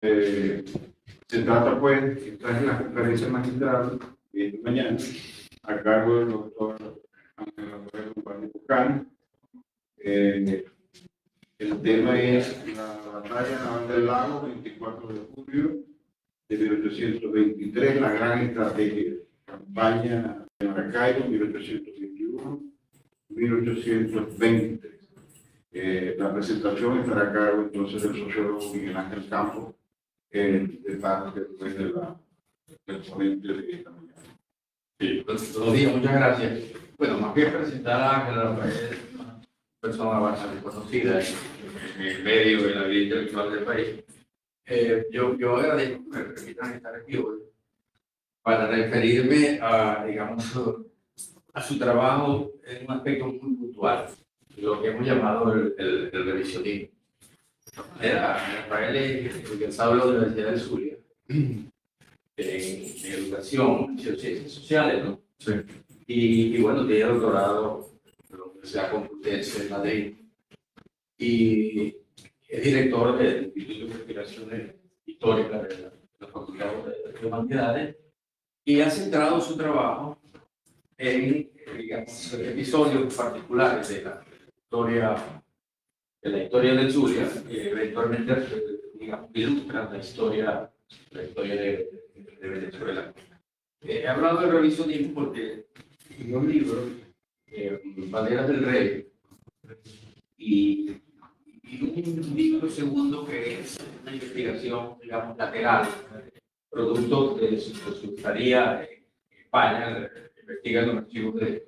Eh, Se trata, pues, esta es la conferencia magistral de mañana, a cargo del doctor Ángel Alfredo Valle Bucán. El tema es la batalla naval del lago, 24 de julio de 1823, la gran estrategia, campaña de Maracaibo, 1821-1823. La presentación estará a cargo entonces del sociólogo Miguel Ángel Campos, de parte después del ponente de esta mañana. Sí, buenos días, muchas gracias. Bueno, más que presentar a Ángel Rafael, una persona bastante conocida en el medio de la vida intelectual del país, yo agradezco que me permitan estar aquí hoy para referirme a, digamos, a su trabajo en un aspecto muy puntual, lo que hemos llamado el revisionismo. Rafael es egresado de la Universidad de Zulia, en educación, en ciencias sociales, ¿no? Sí. Y bueno, tiene doctorado en la Universidad Complutense de Madrid y es director del Instituto de Investigaciones Históricas de la Facultad de Humanidades y ha centrado su trabajo en, digamos, episodios particulares de la historia de Zulia, eventualmente, digamos, ilustran la historia de Venezuela. He hablado de revisionismo porque en un libro, Banderas del Rey, y un libro segundo que es una investigación, digamos, lateral, producto de su estadía en España, investiga los archivos de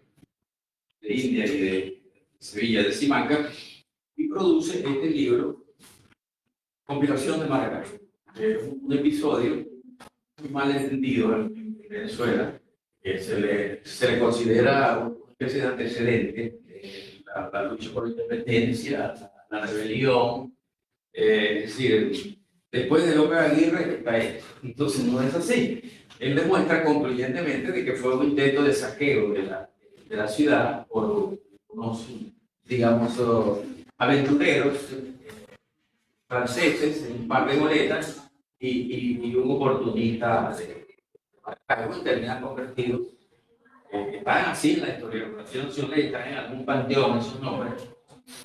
India y de Sevilla, de Simancas, y produce este libro, Compilación de Maracaibo, un episodio muy mal entendido en Venezuela, que se le considera una especie de antecedente, la lucha por la independencia, la rebelión, es decir, después de López Aguirre está esto. Entonces no es así. Él demuestra concluyentemente de que fue un intento de saqueo de la ciudad por unos, digamos, aventureros franceses en un par de goletas y un oportunista de Maracaibo, terminan convertidos, están así en la historiografía nacional, están en algún panteón esos nombres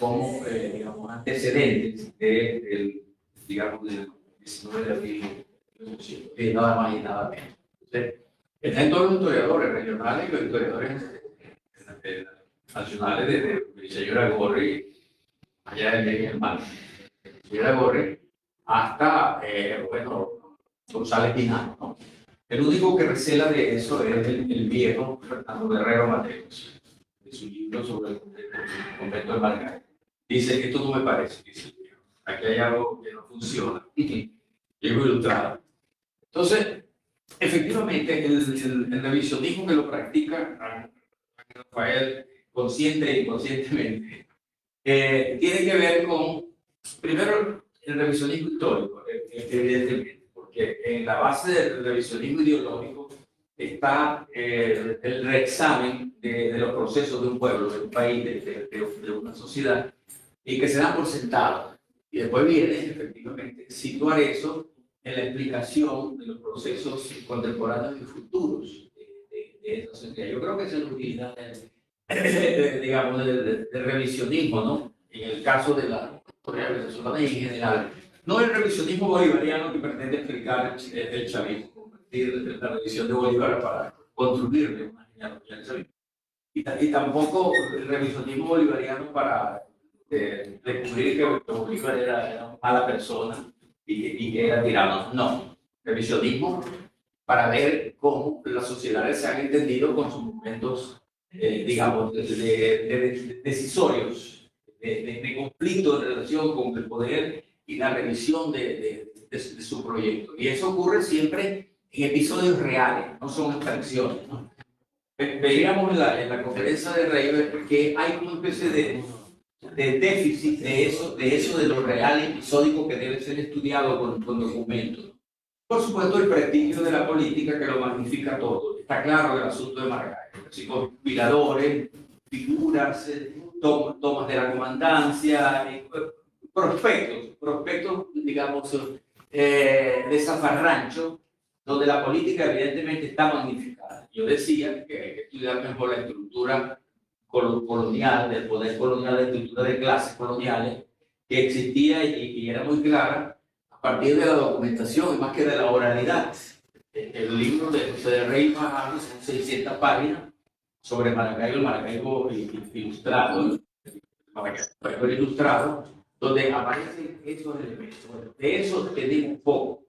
como, digamos, antecedentes digamos, del 19 de abril, nada más y nada menos. Entonces, están todos los historiadores regionales y los historiadores nacionales, desde Señora Gorri, allá en el mar, Señora Gorri, hasta, bueno, González Pinano, ¿no? El único que recela de eso es el viejo Fernando Guerrero Mateos, de su libro sobre el convento de Maracaibo. Dice, esto no me parece, dice, aquí hay algo que no funciona. Llego ilustrado. Entonces, efectivamente, el revisionismo que lo practica Rafael, consciente e inconscientemente, tiene que ver con, primero, el revisionismo histórico, evidentemente, porque en la base del revisionismo ideológico está el reexamen de los procesos de un pueblo, de un país, de una sociedad, y que se dan por sentado. Y después viene, efectivamente, situar eso en la explicación de los procesos contemporáneos y futuros de esa sociedad. Yo creo que esa es la utilidad digamos, del revisionismo, ¿no? En el caso de la historia venezolana y en general. No el revisionismo bolivariano que pretende explicar el chavismo, convertir la revisión de Bolívar para construirle una genealogía del chavismo. Y tampoco el revisionismo bolivariano para descubrir que Bolívar era una mala persona y que era tirano. No, revisionismo para ver cómo las sociedades se han entendido con sus momentos, digamos, decisorios, de conflicto en relación con el poder y la revisión de su proyecto. Y eso ocurre siempre en episodios reales, no son extracciones, ¿no? Veíamos en la conferencia de Reiber que hay una especie de déficit de eso de lo real episódico que debe ser estudiado con documentos. Por supuesto, el prestigio de la política que lo magnifica todo. Está claro el asunto de Maracaibo. Así, conspiradores, figuras, tomas de la comandancia, prospectos, digamos, de zafarrancho, donde la política evidentemente está magnificada. Yo decía que hay que estudiar mejor la estructura colonial, del poder colonial, la estructura de clases coloniales que existía y era muy clara a partir de la documentación y más que de la oralidad. El libro de José de Rey Fajardo son 600 páginas sobre Maracaibo, el Maracaibo ilustrado, Maracaibo ilustrado, donde aparecen esos elementos. Bueno, de eso te digo un poco.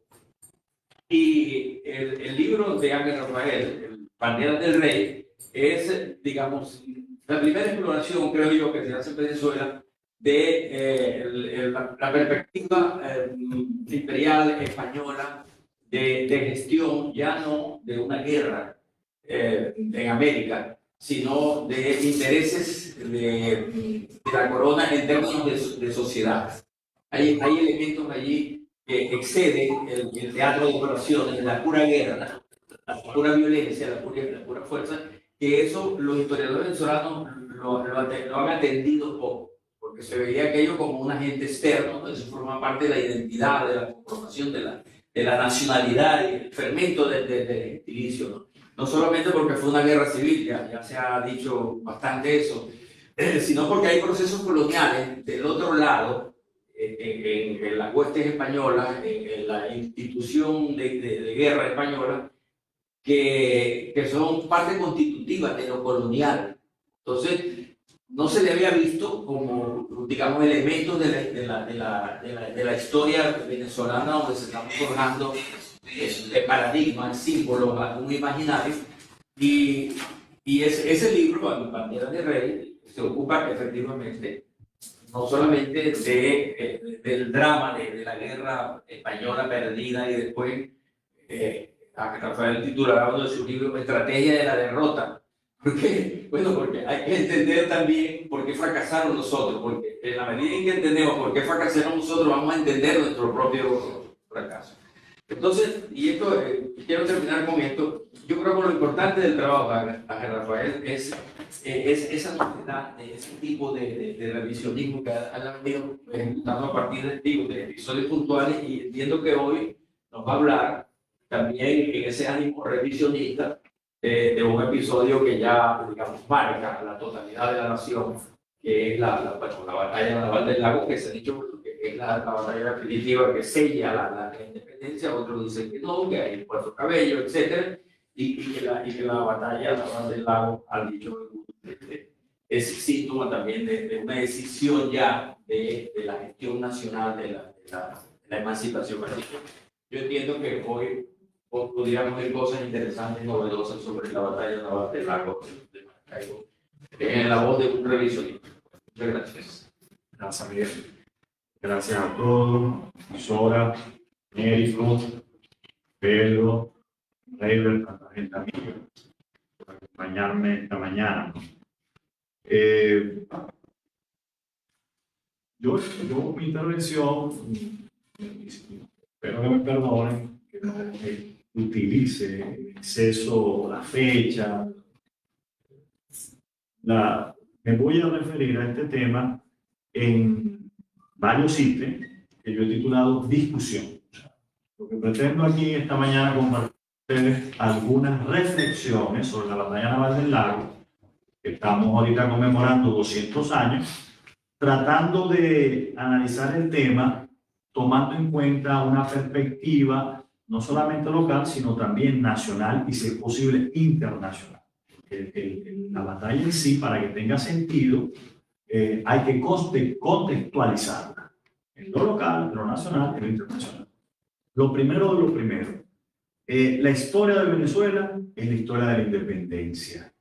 Y el libro de Ángel Rafael, Banderas del Rey, es, digamos, la primera exploración, creo yo, que se hace en Venezuela de la perspectiva imperial española de gestión, ya no de una guerra en América, sino de intereses de la corona en términos de sociedad. Hay elementos allí que exceden el teatro de operaciones, la pura guerra, la pura violencia, la pura fuerza, que eso los historiadores venezolanos lo han atendido poco, porque se veía aquello como un agente externo, ¿no? Eso forma parte de la identidad, de la conformación de la nacionalidad y el fermento del gentilicio, ¿no? No solamente porque fue una guerra civil, ya se ha dicho bastante eso, sino porque hay procesos coloniales del otro lado, en las huestes españolas, en la institución de guerra española, que son parte constitutiva de lo colonial. Entonces, no se le había visto como, digamos, elementos de la historia venezolana donde se están forjando paradigmas, símbolos, un imaginario. Y ese libro, Banderas de Rey, se ocupa efectivamente no solamente del drama de la guerra española perdida y después Rafael titulará uno de sus libros Estrategia de la Derrota. ¿Por qué? Bueno, porque hay que entender también por qué fracasaron nosotros, porque en la medida en que entendemos por qué fracasaron nosotros, vamos a entender nuestro propio fracaso. Entonces, y esto, quiero terminar con esto, yo creo que lo importante del trabajo de Rafael es esa novedad, ese tipo de revisionismo que han venido ejecutando a partir de episodios puntuales, y entiendo que hoy nos va a hablar también en ese ánimo revisionista de un episodio que ya, digamos, marca la totalidad de la nación, que es la batalla naval del Lago, que se ha dicho que es la batalla definitiva que sella la independencia. Otros dicen que no, que hay Puerto Cabello, etc. Y que la batalla naval del Lago, han dicho, es síntoma también de una decisión ya de la gestión nacional de la emancipación. Yo entiendo que hoy podríamos ver cosas interesantes y novedosas sobre la batalla naval del Lago de Maracaibo, en la voz de un revisionista. Muchas gracias. Gracias, Miguel. Gracias a todos, Sora, Nérico, Pedro, Reiber, tanta gente amiga, por acompañarme esta mañana. Yo mi intervención, espero que me perdonen, que no utilice en exceso la fecha. Me voy a referir a este tema en varios ítems que yo he titulado discusión. Lo que pretendo aquí esta mañana compartir con ustedes algunas reflexiones sobre la batalla naval del Lago, que estamos ahorita conmemorando 200 años, tratando de analizar el tema tomando en cuenta una perspectiva no solamente local, sino también nacional y, si es posible, internacional. La batalla en sí, para que tenga sentido, hay que contextualizarla en lo local, en lo nacional y en lo internacional. Lo primero de lo primero, la historia de Venezuela es la historia de la independencia.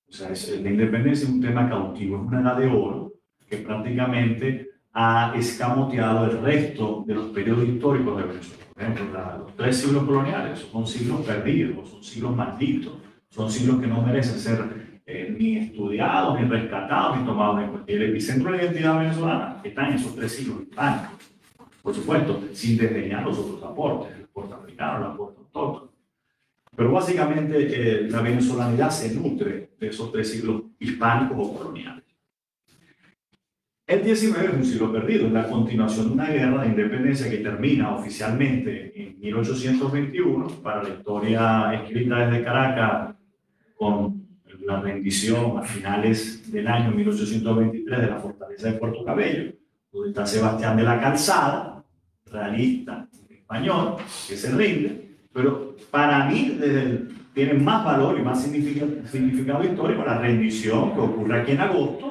O sea, la independencia es un tema cautivo, es una edad de oro que prácticamente ha escamoteado el resto de los periodos históricos de Venezuela. Por ejemplo, los 3 siglos coloniales son siglos perdidos, son siglos malditos, son siglos que no merecen ser ni estudiados, ni rescatados, ni tomados en cuenta. El epicentro de la identidad venezolana está en esos 3 siglos hispanos. Por supuesto, sin desdeñar los otros aportes, el aporte africano, el aporte autóctono. Pero básicamente la venezolanidad se nutre de esos 3 siglos hispánicos o coloniales. El 19 es un siglo perdido, es la continuación de una guerra de independencia que termina oficialmente en 1821, para la historia escrita desde Caracas, con la rendición a finales del año 1823 de la fortaleza de Puerto Cabello, donde está Sebastián de la Calzada, realista español, que se rinde, pero para mí tiene más valor y más significado histórico la rendición que ocurre aquí en agosto,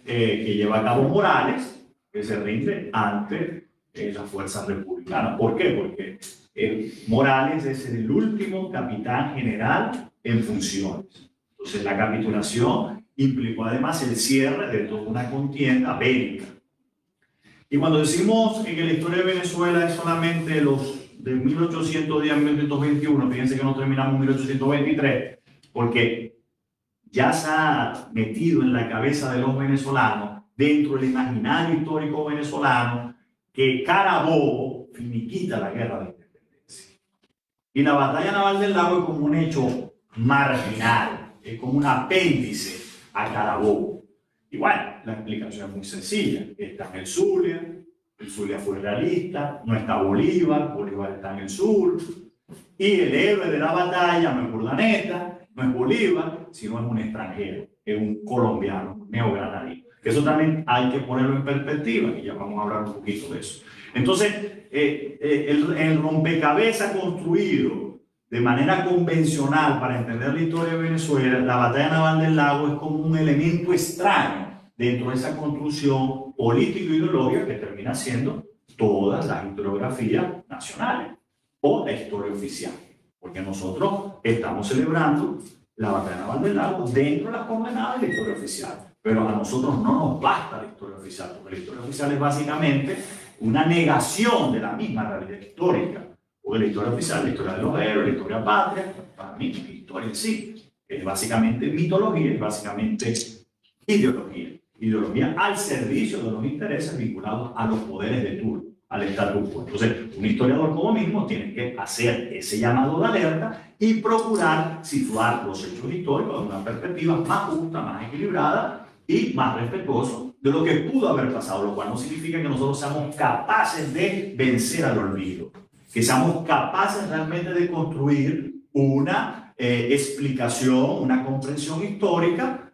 que lleva a cabo Morales, que se rinde ante las fuerzas republicanas. ¿Por qué? Porque Morales es el último capitán general en funciones. Entonces, la capitulación implicó además el cierre de toda una contienda bélica. Y cuando decimos que la historia de Venezuela es solamente los de 1810 a 1821, fíjense que no terminamos en 1823, porque ya se ha metido en la cabeza de los venezolanos, dentro del imaginario histórico venezolano, que Carabobo finiquita la guerra de independencia. Y la batalla naval del Lago es como un hecho marginal, es como un apéndice a Carabobo. Y bueno, la explicación es muy sencilla. Está en el Zulia fue realista, no está Bolívar, Bolívar está en el sur, y el héroe de la batalla no es Urdaneta, no es Bolívar, sino es un extranjero, es un colombiano, un neogranadino. Eso también hay que ponerlo en perspectiva, y ya vamos a hablar un poquito de eso. Entonces, el rompecabezas construido de manera convencional para entender la historia de Venezuela, la batalla naval del Lago es como un elemento extraño dentro de esa construcción político-ideológica que termina siendo todas las historiografías nacionales o la historia oficial. Porque nosotros estamos celebrando la batalla naval del Lago dentro de las coordenadas de la historia oficial. Pero a nosotros no nos basta la historia oficial, porque la historia oficial es básicamente una negación de la misma realidad histórica. Porque la historia oficial, la historia de los héroes, la historia patria, para mí, la historia en sí, es básicamente mitología, es básicamente ideología. Ideología al servicio de los intereses vinculados a los poderes de turno, al status quo. Entonces, un historiador como mismo tiene que hacer ese llamado de alerta y procurar situar los hechos históricos de una perspectiva más justa, más equilibrada y más respetuosa de lo que pudo haber pasado, lo cual no significa que nosotros seamos capaces de vencer al olvido, que seamos capaces realmente de construir una explicación, una comprensión histórica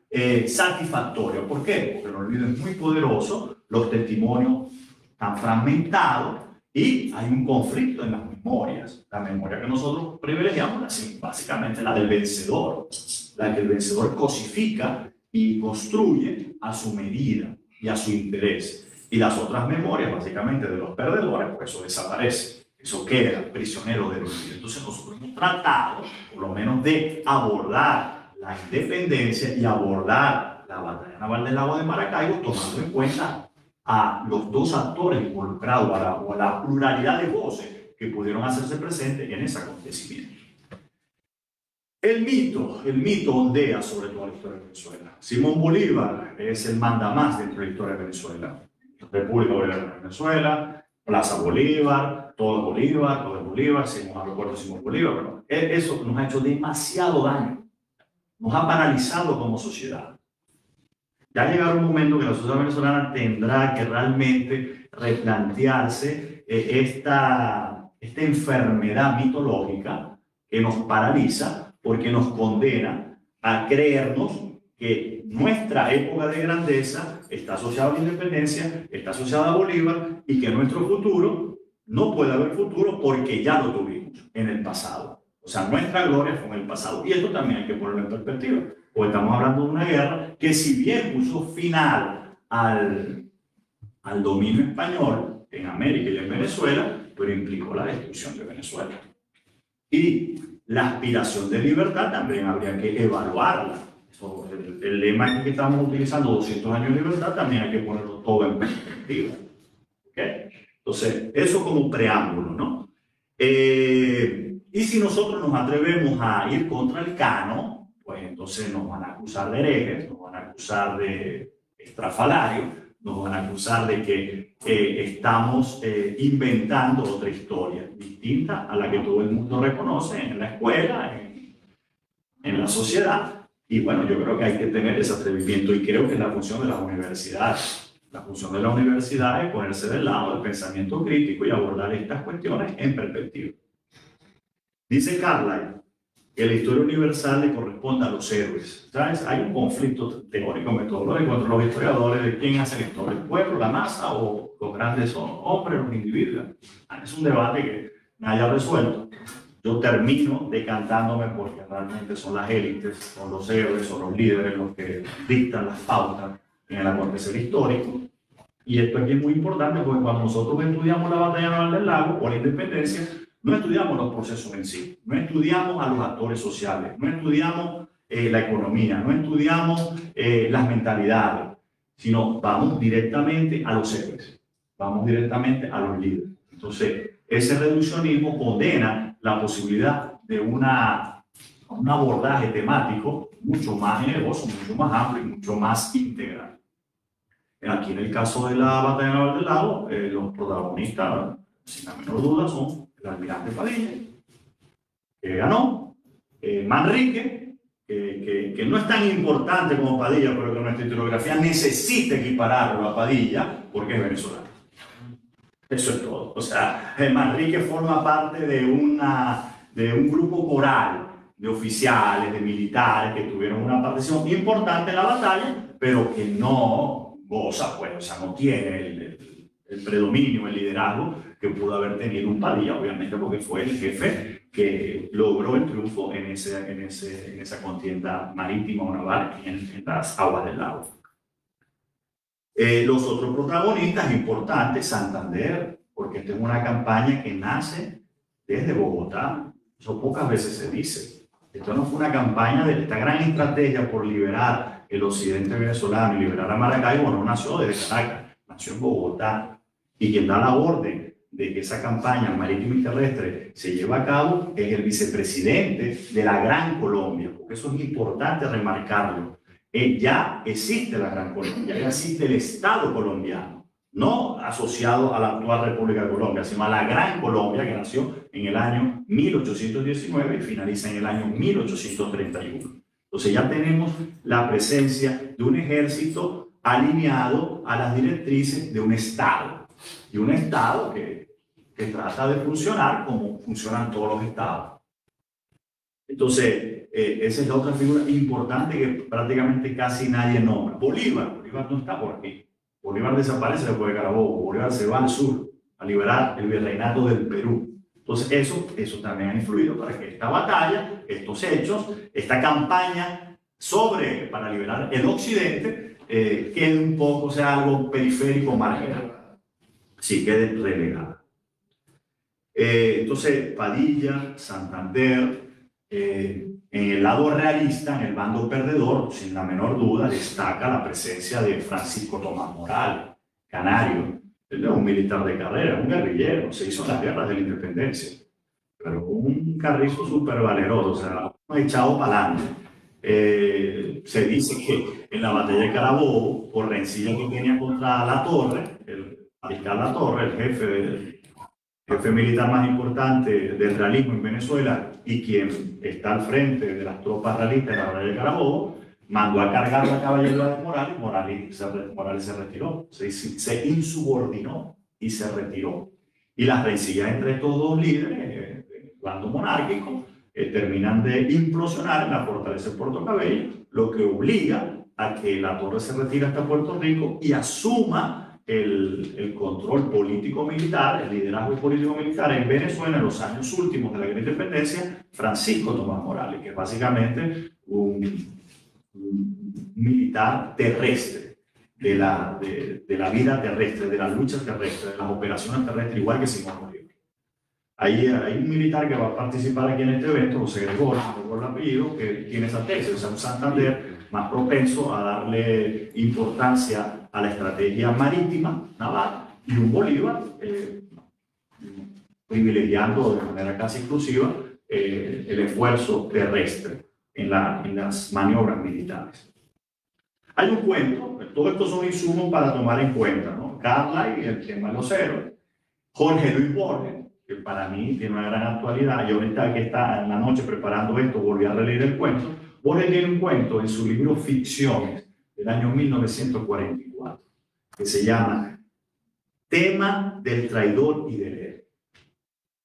satisfactoria. ¿Por qué? Porque el olvido es muy poderoso, los testimonios están fragmentados y hay un conflicto en las memorias. La memoria que nosotros privilegiamos es básicamente la del vencedor, la que el vencedor cosifica y construye a su medida y a su interés. Y las otras memorias, básicamente de los perdedores, pues eso desaparece, eso queda prisionero del olvido. Entonces nosotros hemos tratado, por lo menos, de abordar la independencia y abordar la batalla naval del Lago de Maracaibo, tomando en cuenta a los dos actores involucrados, o a la pluralidad de voces que pudieron hacerse presentes en ese acontecimiento. El mito ondea sobre toda la historia de Venezuela. Simón Bolívar es el mandamás dentro de la historia de Venezuela. República Bolivariana de Venezuela, Plaza Bolívar, todo es Bolívar, Simón aeropuerto Simón Bolívar, pero eso nos ha hecho demasiado daño. Nos ha paralizado como sociedad. Ya llegará un momento que la sociedad venezolana tendrá que realmente replantearse esta enfermedad mitológica que nos paraliza, porque nos condena a creernos que nuestra época de grandeza está asociada a la independencia, está asociada a Bolívar, y que nuestro futuro no puede haber futuro porque ya lo tuvimos en el pasado. O sea, nuestra gloria fue en el pasado. Y esto también hay que ponerlo en perspectiva. Porque estamos hablando de una guerra que, si bien puso final al dominio español en América y en Venezuela, pero implicó la destrucción de Venezuela. Y la aspiración de libertad también habría que evaluarla. El lema que estamos utilizando, 200 años de libertad, también hay que ponerlo todo en perspectiva. ¿Okay? Entonces, eso como preámbulo, ¿no? Y si nosotros nos atrevemos a ir contra el canon, pues entonces nos van a acusar de herejes, nos van a acusar de estrafalarios, nos van a acusar de que estamos inventando otra historia distinta a la que todo el mundo reconoce en la escuela, en la sociedad. Y bueno, yo creo que hay que tener ese atrevimiento, y creo que es la función de las universidades. La función de la universidad es ponerse del lado del pensamiento crítico y abordar estas cuestiones en perspectiva. Dice Carlyle que la historia universal le corresponde a los héroes. ¿Sabes? Hay un conflicto teórico metodológico entre los historiadores de quién hace la historia, el pueblo, la masa o los grandes hombres, los individuos. Es un debate que nadie ha resuelto. Yo termino decantándome porque realmente son las élites, son los héroes, son los líderes los que dictan las pautas en el acontecer histórico. Y esto aquí es muy importante porque cuando nosotros estudiamos la batalla naval del lago o la independencia, no estudiamos los procesos en sí, no estudiamos a los actores sociales, no estudiamos la economía, no estudiamos las mentalidades, sino vamos directamente a los héroes, vamos directamente a los líderes. Entonces, ese reduccionismo condena la posibilidad de un abordaje temático mucho más generoso, mucho más amplio y mucho más integral. Aquí en el caso de la batalla naval del lago, los protagonistas, sin la menor duda, son el almirante Padilla, que ganó, Manrique, que no es tan importante como Padilla, pero que nuestra historiografía necesita equipararlo a Padilla porque es venezolano. Eso es todo. O sea, Manrique forma parte de un grupo coral de oficiales, de militares que tuvieron una participación importante en la batalla, pero que no goza, pues, o sea, no tiene el predominio, el liderazgo que pudo haber tenido un Padilla, obviamente porque fue el jefe que logró el triunfo en esa contienda marítima o naval en las aguas del lago. Los otros protagonistas importantes, Santander, porque esta es una campaña que nace desde Bogotá. Eso pocas veces se dice. Esto no fue una campaña de esta gran estrategia por liberar el occidente venezolano y liberar a Maracaibo, no nació desde Caracas, nació en Bogotá. Y quien da la orden de que esa campaña marítima y terrestre se lleve a cabo es el vicepresidente de la Gran Colombia, porque eso es importante remarcarlo. Ya existe la Gran Colombia, ya existe el Estado colombiano, no asociado a la actual República de Colombia, sino a la Gran Colombia que nació en el año 1819 y finaliza en el año 1831. Entonces ya tenemos la presencia de un ejército alineado a las directrices de un Estado, y un Estado que trata de funcionar como funcionan todos los Estados. Entonces, esa es la otra figura importante que prácticamente casi nadie nombra. Bolívar no está por aquí. Bolívar desaparece después de Carabobo. Bolívar se va al sur a liberar el virreinato del Perú. Entonces, eso también ha influido para que esta batalla, estos hechos, esta campaña para liberar el occidente, quede un poco, sea algo periférico, marginal. Sí, quede relegada. Entonces, Padilla, Santander, en el lado realista, en el bando perdedor, sin la menor duda, destaca la presencia de Francisco Tomás Morales, canario. Él era un militar de carrera, un guerrillero, se hizo en las guerras de la independencia, pero un carrizo súper valeroso, o sea, echado para adelante. Se dice que en la batalla de Carabobo, por rencilla que tenía contra Latorre, el mariscal Latorre, el jefe militar más importante del realismo en Venezuela y quien está al frente de las tropas realistas en la batalla de Carabobo, mandó a cargar la caballería de Morales se retiró, se insubordinó y se retiró. Y las rencillas entre estos dos líderes, el bando monárquico, terminan de implosionar en la fortaleza de Puerto Cabello, lo que obliga a que Latorre se retire hasta Puerto Rico y asuma el control político-militar, el liderazgo político-militar en Venezuela en los años últimos de la Gran Independencia, Francisco Tomás Morales, que es básicamente un militar terrestre, de la vida terrestre, de la lucha terrestre, de las operaciones terrestres, igual que Simón Bolívar. Hay un militar que va a participar aquí en este evento, José Gregorio, por el apellido, que tiene esa tesis, o sea, un Santander más propenso a darle importancia a la estrategia marítima, naval, y un Bolívar privilegiando de manera casi exclusiva el esfuerzo terrestre en las maniobras militares. Hay un cuento, todo esto son insumos para tomar en cuenta, ¿no? Carlyle, el tema de los héroes, Jorge Luis Borges, que para mí tiene una gran actualidad, y ahorita que está en la noche preparando esto, volví a releer el cuento. Borges tiene un cuento en su libro Ficciones, del año 1944, que se llama Tema del traidor y del héroe.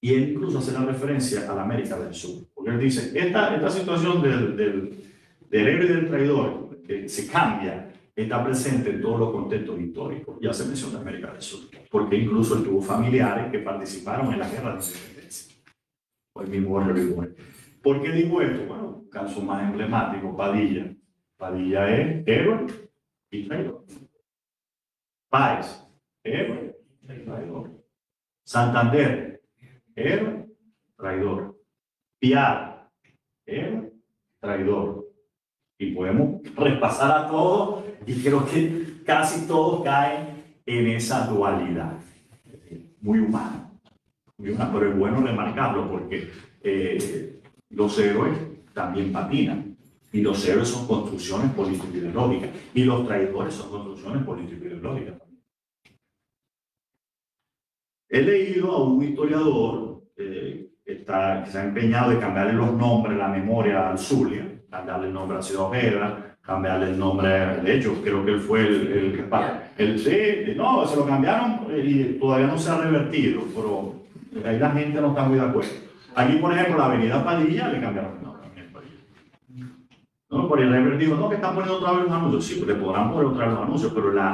Y él incluso hace la referencia a la América del Sur, porque él dice, esta situación del héroe y del traidor que se cambia, está presente en todos los contextos históricos. Ya se menciona América del Sur, porque incluso él tuvo familiares que participaron en la guerra de independencia. O el mismo Rivera. ¿Por qué digo esto? Bueno, caso más emblemático, Padilla. Padilla es héroe y traidor. Páez, héroe y traidor. Santander, héroe, traidor. Piar, héroe, traidor. Y podemos repasar a todos, y creo que casi todos caen en esa dualidad. Muy humana. Muy humana, pero es bueno remarcarlo porque los héroes también patinan. Y los héroes son construcciones político-ideológicas. Y los traidores son construcciones político-ideológicas también. He leído a un historiador que se ha empeñado de cambiarle los nombres, la memoria al Zulia, cambiarle el nombre a Ciudad Ojeda, cambiarle el nombre, de hecho, creo que él fue no, se lo cambiaron y todavía no se ha revertido, pero ahí la gente no está muy de acuerdo. Aquí, por ejemplo, la avenida Padilla le cambiaron el nombre. No, por el revertido, no, que están poniendo otra vez los anuncios. Sí, pues le podrán poner otra vez los anuncios, pero la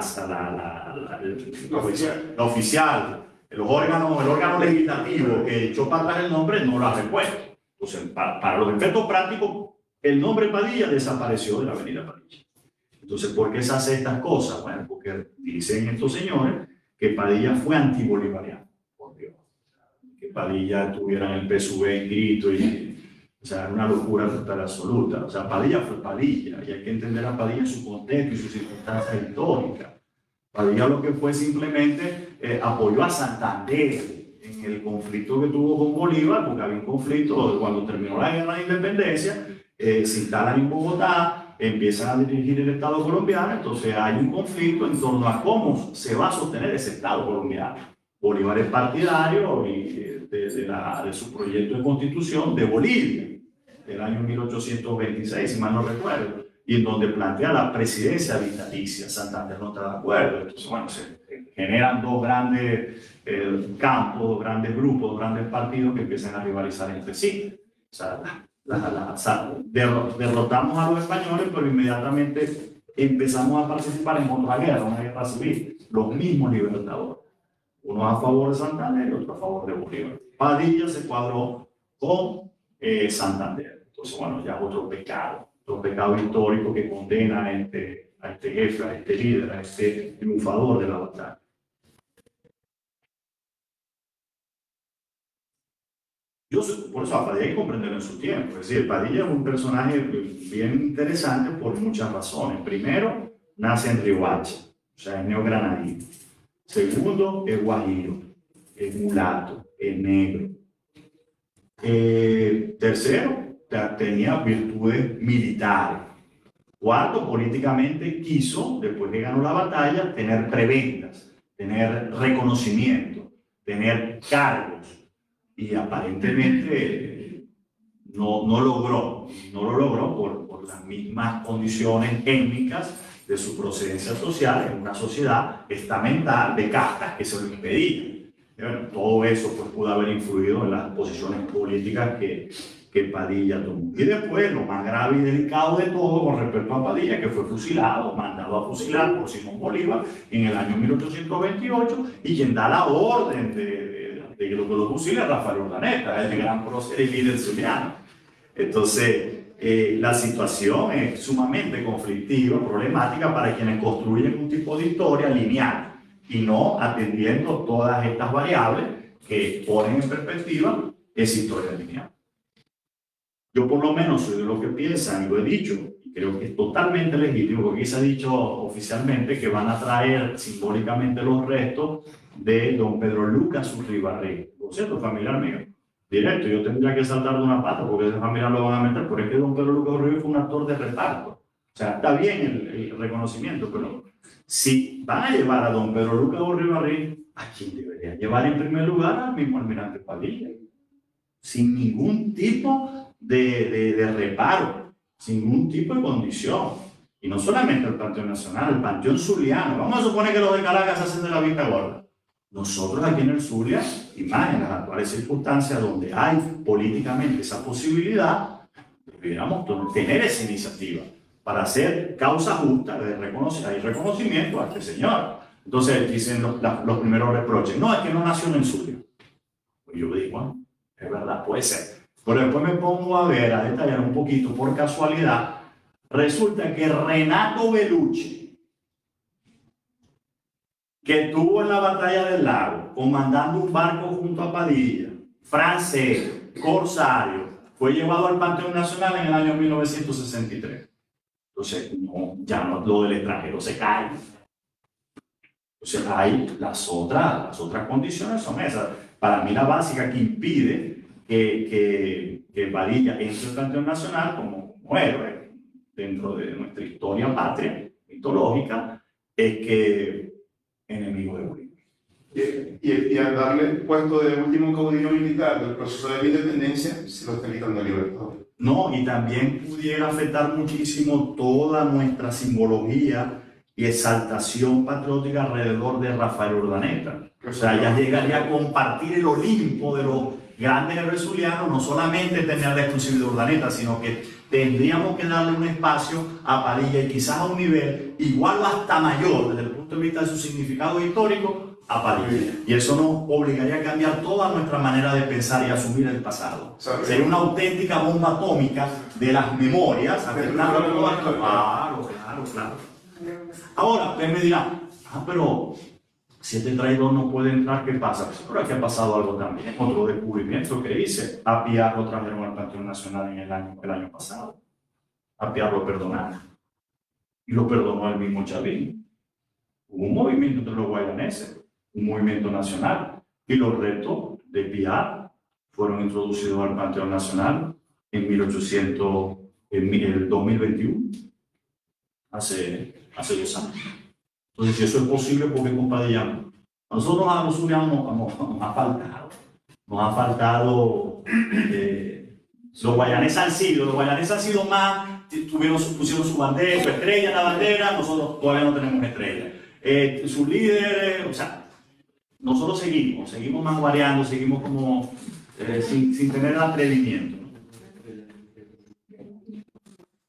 oficial, el órgano legislativo que echó para atrás el nombre no lo ha repuesto. Entonces, para los efectos prácticos, el nombre Padilla desapareció de la avenida Padilla. Entonces, ¿por qué se hace estas cosas? Bueno, porque dicen estos señores que Padilla fue antibolivariano, por Dios. Que Padilla tuviera en el PSV inscrito y... O sea, era una locura total absoluta. O sea, Padilla fue Padilla, y hay que entender a Padilla en su contexto y sus circunstancias históricas. Padilla lo que fue simplemente apoyó a Santander en el conflicto que tuvo con Bolívar, porque había un conflicto cuando terminó la guerra de independencia, se instalan en Bogotá, empiezan a dirigir el Estado colombiano, entonces hay un conflicto en torno a cómo se va a sostener ese Estado colombiano. Bolívar es partidario de su proyecto de constitución de Bolivia, del año 1826, si mal no recuerdo, y en donde plantea la presidencia vitalicia. Santander no está de acuerdo. Entonces, bueno, se generan dos grandes campos, dos grandes grupos, dos grandes partidos que empiezan a rivalizar entre sí. O sea, derrotamos a los españoles, pero inmediatamente empezamos a participar en otra guerra, una guerra civil. Los mismos libertadores. Uno a favor de Santander y otro a favor de Bolívar. Padilla se cuadró con Santander. Entonces, bueno, ya otro pecado histórico que condena a este jefe, a este líder, a este triunfador de la batalla. Por eso a Padilla hay que comprenderlo en su tiempo. Es decir, Padilla es un personaje bien interesante por muchas razones. Primero, nace en Riohacha, o sea, es neogranadino. Segundo, es guajiro, es mulato, es negro. Tercero, tenía virtudes militares. Cuarto, políticamente quiso, después que ganó la batalla, tener prebendas, tener reconocimiento, tener cargos. Y aparentemente no lo logró por las mismas condiciones étnicas de su procedencia social en una sociedad estamental de castas que se lo impedían. Bueno, todo eso pues, pudo haber influido en las posiciones políticas que Padilla tomó. Y después, lo más grave y delicado de todo con respecto a Padilla, que fue fusilado, mandado a fusilar por Simón Bolívar en el año 1828, y quien da la orden de que lo fusile Rafael Urdaneta, el gran prócer y líder zuliano. Entonces, la situación es sumamente conflictiva, problemática para quienes construyen un tipo de historia lineal y no atendiendo todas estas variables que ponen en perspectiva esa historia lineal. Yo por lo menos soy de los que piensan, y lo he dicho, y creo que es totalmente legítimo, porque aquí se ha dicho oficialmente que van a traer simbólicamente los restos de don Pedro Lucas Urribarri, por cierto, familiar mío. Directo, yo tendría que saltar de una pata porque ese familiar lo van a meter, porque es que don Pedro Lucas Urribarri fue un actor de reparto. O sea, está bien el reconocimiento, pero si van a llevar a don Pedro Lucas Urribarri, ¿a quién debería llevar en primer lugar? Al mismo almirante Padilla. Sin ningún tipo de reparo, sin ningún tipo de condición. Y no solamente el Panteón Nacional, el Panteón Zuliano. Vamos a suponer que los de Caracas hacen de la vista gorda. Nosotros aquí en el Zulia, y más en las actuales circunstancias donde hay políticamente esa posibilidad, deberíamos tener esa iniciativa para hacer causa justa de reconocimiento a este señor. Entonces dicen los primeros reproches, no, es que no nació en el Zulia. Pues yo digo, bueno, es verdad, puede ser. Pero después me pongo a ver, a detallar un poquito, por casualidad, resulta que Renato Bellucci, que estuvo en la batalla del lago, comandando un barco junto a Padilla, francés, corsario, fue llevado al Panteón Nacional en el año 1963. Entonces, no, ya no, lo del extranjero se cae. Entonces, hay las otras condiciones son esas. Para mí, la básica que impide que Padilla entre al Panteón Nacional como héroe dentro de nuestra historia patria, mitológica, es que enemigo de Bolívar. Y al darle el puesto de último caudillo militar del proceso de la independencia, se lo está quitando el Libertador. No, y también pudiera afectar muchísimo toda nuestra simbología y exaltación patriótica alrededor de Rafael Urdaneta. O sea, ya llegaría a compartir el Olimpo de los grandes héroes zulianos, no solamente tener la exclusividad de Urdaneta, sino que tendríamos que darle un espacio a Padilla y quizás a un nivel igual o hasta mayor desde el punto de vista de su significado histórico a Padilla. Y eso nos obligaría a cambiar toda nuestra manera de pensar y asumir el pasado. Sería una auténtica bomba atómica de las memorias. Claro. Ahora, usted me dirá, pero si este traidor no puede entrar, ¿qué pasa? Pero aquí ha pasado algo también. Otro descubrimiento que hice. A Piar lo trajeron al Panteón Nacional en el año pasado. A Piar lo perdonaron. Y lo perdonó el mismo Chavín. Hubo un movimiento entre los guayaneses, un movimiento nacional. Y los retos de Piar fueron introducidos al Panteón Nacional en el 2021. Hace 2 años. Entonces, si eso es posible, ¿por qué con Padilla no? Nosotros a los zulianos nos ha faltado, los guayaneses han sido más, pusieron su bandera, su estrella en la bandera, nosotros todavía no tenemos estrella. Sus líderes, o sea, nosotros seguimos manguareando, seguimos como sin tener el atrevimiento.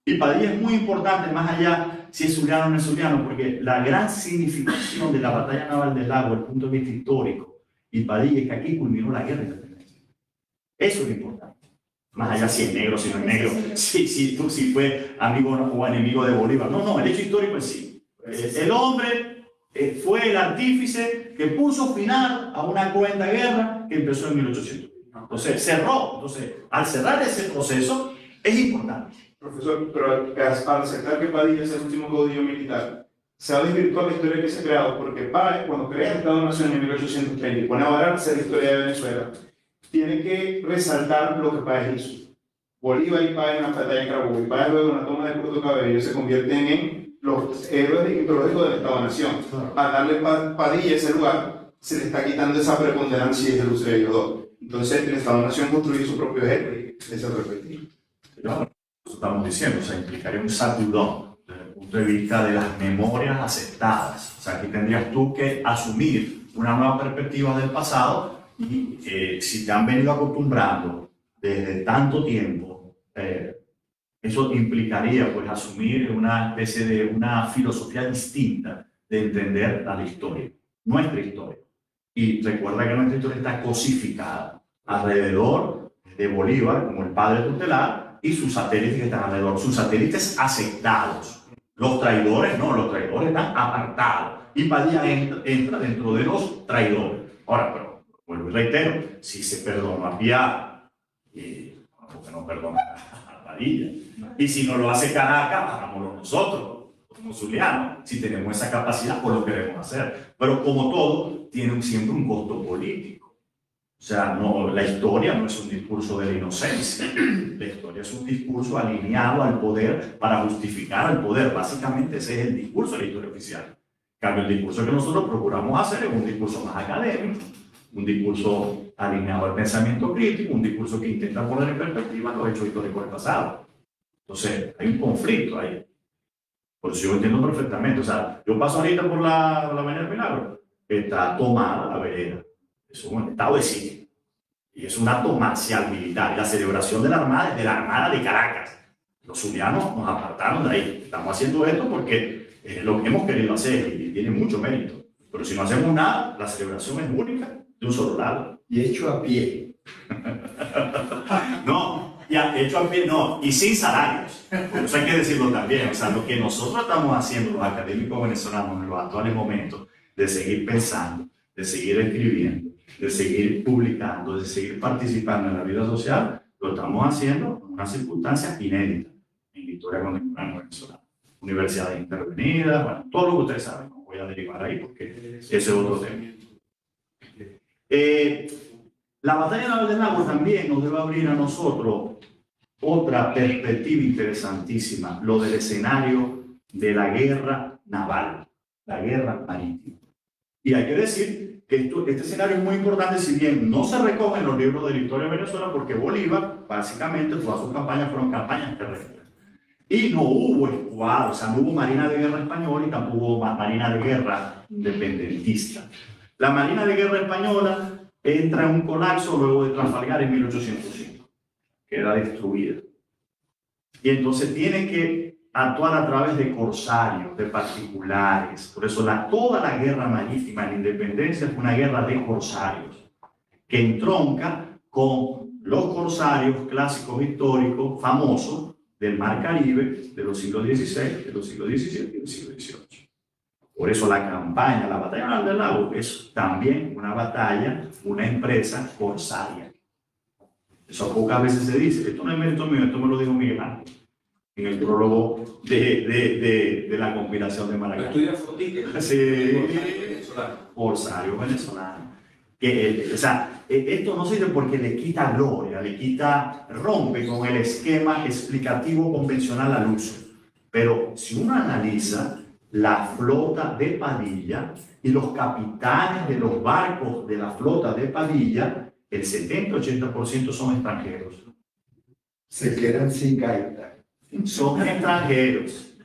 Y Padilla es muy importante, más allá si es zuliano o no es zuliano, porque la gran significación de la batalla naval del lago, desde el punto de vista histórico, y Padilla, es que aquí culminó la guerra de independencia. Eso es lo importante. Más allá si es negro, si no es negro, si fue amigo o enemigo de Bolívar. No, el hecho histórico es sí. El hombre fue el artífice que puso final a una cruenta guerra que empezó en 1800. Entonces, cerró. Entonces, al cerrar ese proceso, es importante. Profesor, pero al aceptar que Padilla es el último caudillo militar, se ha desvirtuado la historia que se ha creado, porque Páez, cuando crea el Estado-Nación en 1830 y pone a balancear la historia de Venezuela, tiene que resaltar lo que Páez hizo. Bolívar y Páez en la batalla de Carabobo, y Páez luego en la toma de Puerto Cabello se convierten en los héroes mitológicos del Estado-Nación. Al darle Padilla ese lugar, se le está quitando esa preponderancia y el uso de ellos dos. Entonces, el Estado-Nación construye su propio héroe, esa perspectiva. Estamos diciendo, o sea, implicaría un sacudón desde el punto de vista de las memorias aceptadas. O sea, aquí tendrías tú que asumir una nueva perspectiva del pasado y si te han venido acostumbrando desde tanto tiempo, eso implicaría pues asumir una especie de una filosofía distinta de entender la historia, nuestra historia. Y recuerda que nuestra historia está cosificada alrededor de Bolívar como el padre tutelar y sus satélites que están alrededor, sus satélites aceptados. Los traidores no, los traidores están apartados. Y Padilla entra dentro de los traidores. Ahora, pero vuelvo y reitero, si se perdona a Piar, ¿por qué no perdona a Padilla? Y si no lo hace Caracas, hagámoslo nosotros, como zulianos. Si tenemos esa capacidad, pues lo queremos hacer. Pero como todo, tiene siempre un costo político. O sea, no, la historia no es un discurso de la inocencia. La historia es un discurso alineado al poder para justificar el poder. Básicamente ese es el discurso de la historia oficial. En cambio, el discurso que nosotros procuramos hacer es un discurso más académico, un discurso alineado al pensamiento crítico, un discurso que intenta poner en perspectiva los hechos históricos del pasado. Entonces, hay un conflicto ahí. Por eso yo entiendo perfectamente. O sea, yo paso ahorita por la Avenida del Milagro, está tomada la vereda. Es un estado de sitio. Y es un acto marcial militar. Y la celebración de la Armada de Caracas. Los zulianos nos apartaron de ahí. Estamos haciendo esto porque es lo que hemos querido hacer y tiene mucho mérito. Pero si no hacemos nada, la celebración es única de un solo lado. Y hecho a pie. No, ya, hecho a pie, no, y sin salarios. Eso hay que decirlo también. O sea, lo que nosotros estamos haciendo, los académicos venezolanos, en los actuales momentos, de seguir pensando, de seguir escribiendo, de seguir publicando, de seguir participando en la vida social, lo estamos haciendo en una circunstancia inédita en la historia contemporánea venezolana. Universidades intervenidas, bueno, todo lo que ustedes saben, no voy a derivar ahí porque ese es otro tema. La batalla naval del Lago también nos debe abrir a nosotros otra perspectiva interesantísima, lo del escenario de la guerra naval, la guerra marítima. Y hay que decir que este escenario es muy importante, si bien no se recoge en los libros de la historia de Venezuela, porque Bolívar, básicamente, todas sus campañas fueron campañas terrestres. Y no hubo escuadra, o sea, no hubo marina de guerra española y tampoco hubo marina de guerra independentista. La marina de guerra española entra en un colapso luego de Trafalgar en 1805, queda destruida. Y entonces tiene que actuar a través de corsarios, de particulares. Por eso toda la guerra marítima en la independencia fue una guerra de corsarios, que entronca con los corsarios clásicos históricos famosos del Mar Caribe de los siglos XVI, de los siglos XVII y del siglo XVIII. Por eso la campaña, la batalla naval del Lago, es también una batalla, una empresa corsaria. Eso pocas veces se dice. Esto no es mérito mío, esto me lo dijo Miguel Ángel en el prólogo de la conspiración de Maracaibo. Estudia Fondique. Sí, corsario venezolano. O sea, esto no sirve porque le quita gloria, rompe con el esquema explicativo convencional al uso. Pero si uno analiza la flota de Padilla y los capitanes de los barcos de la flota de Padilla, el 70-80% son extranjeros. Se quedan sin gaita. Son extranjeros.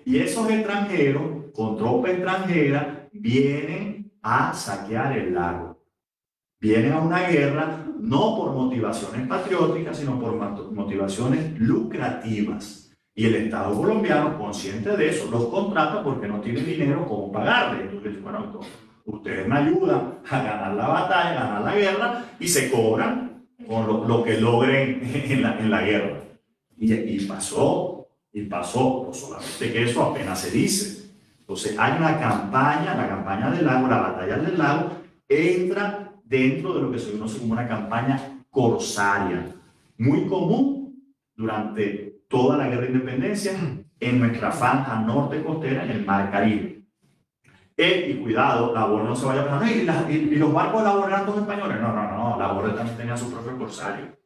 Y esos extranjeros, con tropa extranjera, vienen a saquear el lago. Vienen a una guerra no por motivaciones patrióticas, sino por motivaciones lucrativas. Y el Estado colombiano, consciente de eso, los contrata porque no tiene dinero como pagarle. Entonces, bueno, entonces, ustedes me ayudan a ganar la batalla, a ganar la guerra, y se cobran con lo que logren en la guerra. Y pasó, no solamente que eso apenas se dice. Entonces, hay una campaña, la campaña del lago, la batalla del lago, entra dentro de lo que se conoce como una campaña corsaria, muy común durante toda la guerra de independencia en nuestra franja norte costera en el Mar Caribe. Y cuidado, Laborde no se vaya a pensar, ¿y los barcos de Laborde eran todos españoles? No, Laborde también tenía su propio corsario.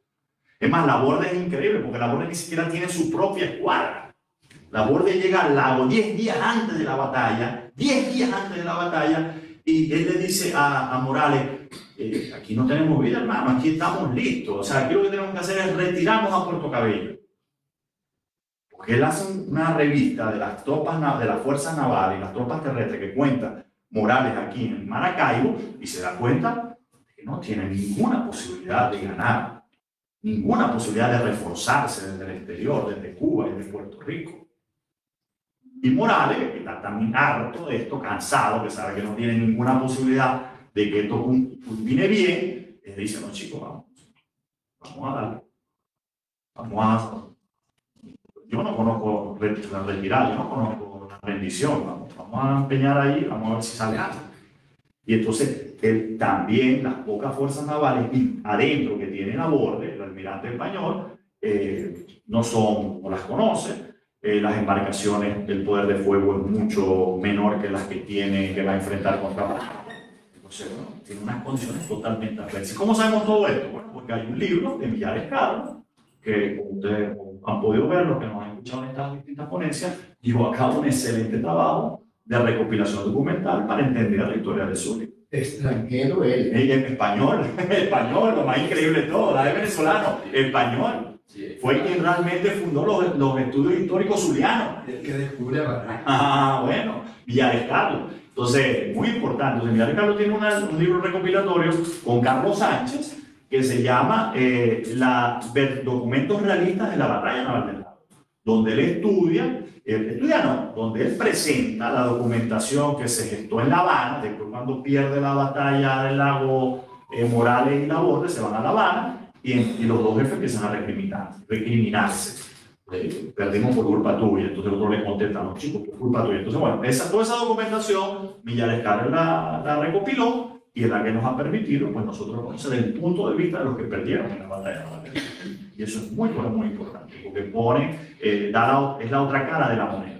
Es más, Laborde es increíble porque Laborde ni siquiera tiene su propia escuadra. Laborde llega al lago 10 días antes de la batalla, 10 días antes de la batalla, y él le dice a Morales, aquí no tenemos vida, hermano, aquí estamos listos. O sea, aquí lo que tenemos que hacer es retirarnos a Puerto Cabello. Porque él hace una revista de las tropas, de las fuerzas navales y las tropas terrestres que cuenta Morales aquí en Maracaibo y se da cuenta que no tiene ninguna posibilidad de ganar, ninguna posibilidad de reforzarse desde el exterior, desde Cuba y desde Puerto Rico. Y Morales, que está también harto de esto, cansado, que sabe que no tiene ninguna posibilidad de que esto culmine bien, le dice, no chicos, vamos a darle, yo no conozco la retirada, yo no conozco la rendición, vamos a empeñar ahí, vamos a ver si sale algo. Y entonces, también las pocas fuerzas navales adentro que tiene Laborde, el almirante español, no las conoce. Las embarcaciones, el poder de fuego es mucho menor que las que va a enfrentar contra Panamá. Entonces, bueno, tiene unas condiciones totalmente adversas. ¿Cómo sabemos todo esto? Bueno, porque hay un libro de Millares Carlos, que como ustedes han podido ver, los que nos han escuchado en estas distintas ponencias, llevó a cabo un excelente trabajo de recopilación documental para entender la historia del Zulia. extranjero él. En español, español, lo más increíble de todo, la es venezolano, español. Sí. Fue quien realmente fundó los estudios históricos zulianos. El que descubre a Barajas. Ah, bueno, Villares Carlos. Entonces, muy importante. Entonces, Villares Carlos tiene un libro recopilatorio con Carlos Sánchez que se llama Documentos Realistas de la Batalla Naval del Lago, donde él donde él presenta la documentación que se gestó en La Habana, después cuando pierde la batalla del lago Morales y Laborde, se van a La Habana y los dos jefes empiezan a recriminarse. Perdimos por culpa tuya, entonces el otro le contesta, no chicos, por culpa tuya. Entonces, bueno, toda esa documentación, Villares Carlos la recopiló y es la que nos ha permitido, pues nosotros conocer el punto de vista de los que perdieron en la batalla naval. Y eso es muy, muy importante, porque pone, es la otra cara de la moneda.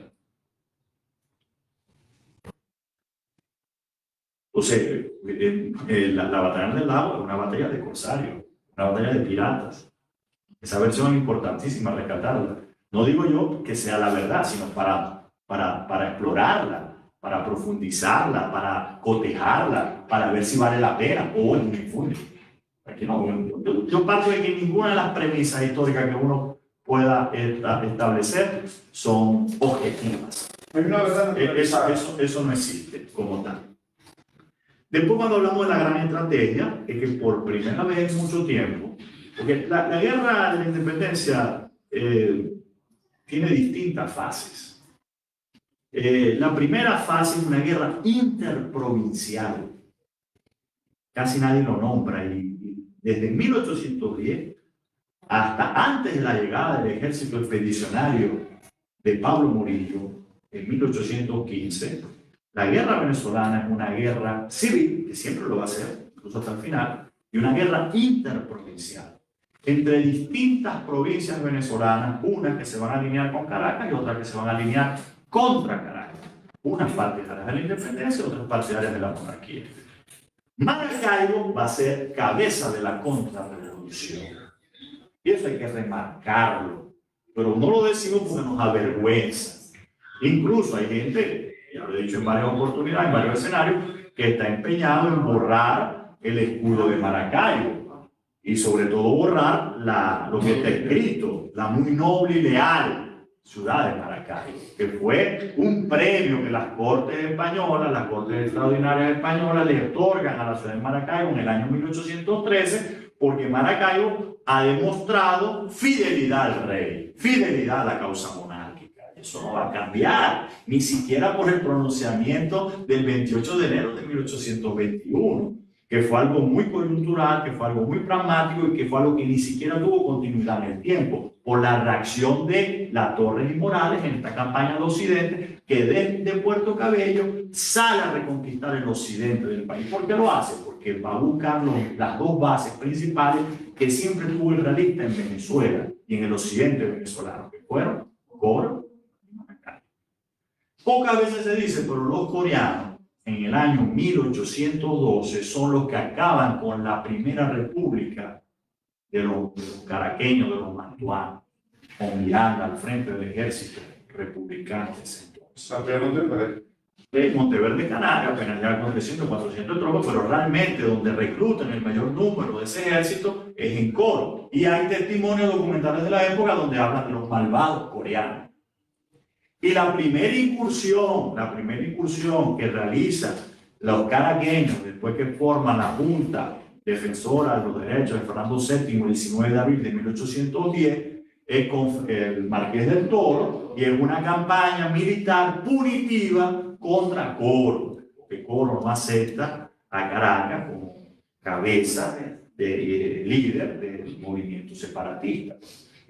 Entonces, la batalla del lago es una batalla de corsarios, una batalla de piratas. Esa versión es importantísima rescatarla. No digo yo que sea la verdad, sino para explorarla, para profundizarla, para cotejarla, para ver si vale la pena o es un infundio. Aquí no, yo parto de que ninguna de las premisas históricas que uno pueda establecer son objetivas. Hay una verdad. Eso no existe como tal. Después, cuando hablamos de la gran estrategia, es que por primera vez en mucho tiempo, porque la guerra de la independencia tiene distintas fases. La primera fase es una guerra interprovincial. Casi nadie lo nombra y desde 1810 hasta antes de la llegada del ejército expedicionario de Pablo Morillo en 1815, la guerra venezolana es una guerra civil, que siempre lo va a ser, incluso hasta el final, y una guerra interprovincial entre distintas provincias venezolanas, unas que se van a alinear con Caracas y otras que se van a alinear contra Caracas. Unas partidarias de la independencia y otras partidarias de la monarquía. Maracaibo va a ser cabeza de la contrarrevolución. Y eso hay que remarcarlo. Pero no lo decimos porque nos avergüenza. Incluso hay gente, ya lo he dicho en varias oportunidades, en varios escenarios, que está empeñado en borrar el escudo de Maracaibo. Y sobre todo borrar lo que está escrito, la muy noble y leal ciudad de Maracaibo, que fue un premio que las Cortes Españolas, las Cortes Extraordinarias Españolas, le otorgan a la ciudad de Maracaibo en el año 1813, porque Maracaibo ha demostrado fidelidad al rey, fidelidad a la causa monárquica. Eso no va a cambiar, ni siquiera por el pronunciamiento del 28 de enero de 1821. Que fue algo muy coyuntural, que fue algo muy pragmático y que fue algo que ni siquiera tuvo continuidad en el tiempo, por la reacción de la Torres y Morales en esta campaña del occidente, que desde Puerto Cabello sale a reconquistar el occidente del país. ¿Por qué lo hace? Porque va a buscar las dos bases principales que siempre tuvo el realista en Venezuela y en el occidente venezolano, que fueron Coro y Maracaibo. Pocas veces se dice, pero los coreanos en el año 1812 son los que acaban con la primera república de los caraqueños, de los mantuanos, con Miranda al frente del ejército republicano de ese entonces. Santiago Monteverde. De Monteverde, Canarias, apenas ya con 300, 400 tropas, pero realmente donde reclutan el mayor número de ese ejército es en Coro. Y hay testimonios documentales de la época donde hablan de los malvados coreanos. Y la primera incursión que realizan los caraqueños después que forman la Junta Defensora de los Derechos de Fernando VII el 19 de abril de 1810 es con el Marqués del Toro y es una campaña militar punitiva contra Coro, porque Coro no acepta a Caracas como cabeza líder del movimiento separatista.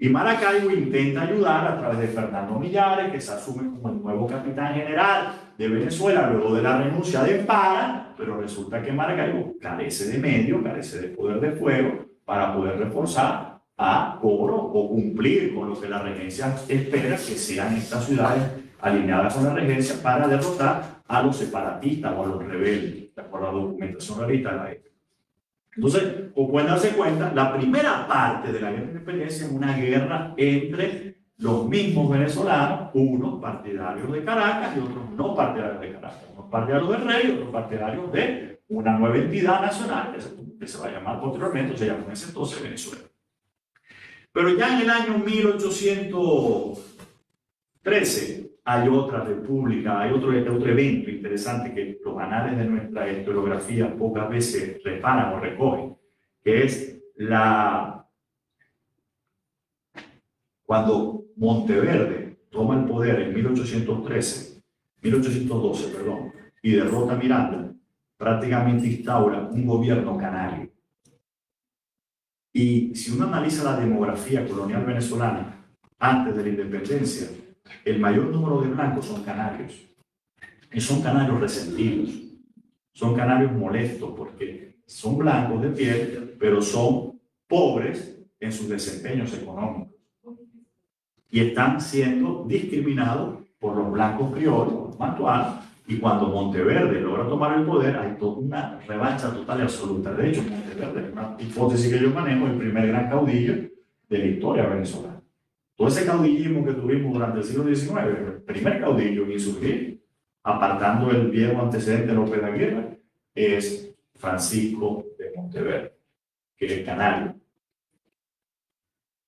Y Maracaibo intenta ayudar a través de Fernando Millares, que se asume como el nuevo capitán general de Venezuela luego de la renuncia de Empara, pero resulta que Maracaibo carece de medios, carece de poder de fuego para poder reforzar a Coro o cumplir con lo que la regencia espera que sean estas ciudades alineadas con la regencia para derrotar a los separatistas o a los rebeldes, de acuerdo a la documentación realista de la época. Entonces, como pueden darse cuenta, la primera parte de la guerra de independencia es una guerra entre los mismos venezolanos, unos partidarios de Caracas y otros no partidarios de Caracas, unos partidarios del rey y otros partidarios de una nueva entidad nacional que se va a llamar posteriormente, se llamó en ese entonces Venezuela. Pero ya en el año 1813 hay otra república, hay otro evento interesante que los anales de nuestra historiografía pocas veces reparan o recogen, que es cuando Monteverde toma el poder en 1812, y derrota a Miranda, prácticamente instaura un gobierno canario. Y si uno analiza la demografía colonial venezolana antes de la independencia, el mayor número de blancos son canarios. Y son canarios resentidos, son canarios molestos porque son blancos de piel, pero son pobres en sus desempeños económicos. Y están siendo discriminados por los blancos criollos, los mantuanos, y cuando Monteverde logra tomar el poder, hay toda una revancha total y absoluta. De hecho, Monteverde es una hipótesis que yo manejo, el primer gran caudillo de la historia venezolana. Todo ese caudillismo que tuvimos durante el siglo XIX, el primer caudillo en insurgir, apartando el viejo antecedente de López de Aguirre, es Francisco de Monteverde, que es canario.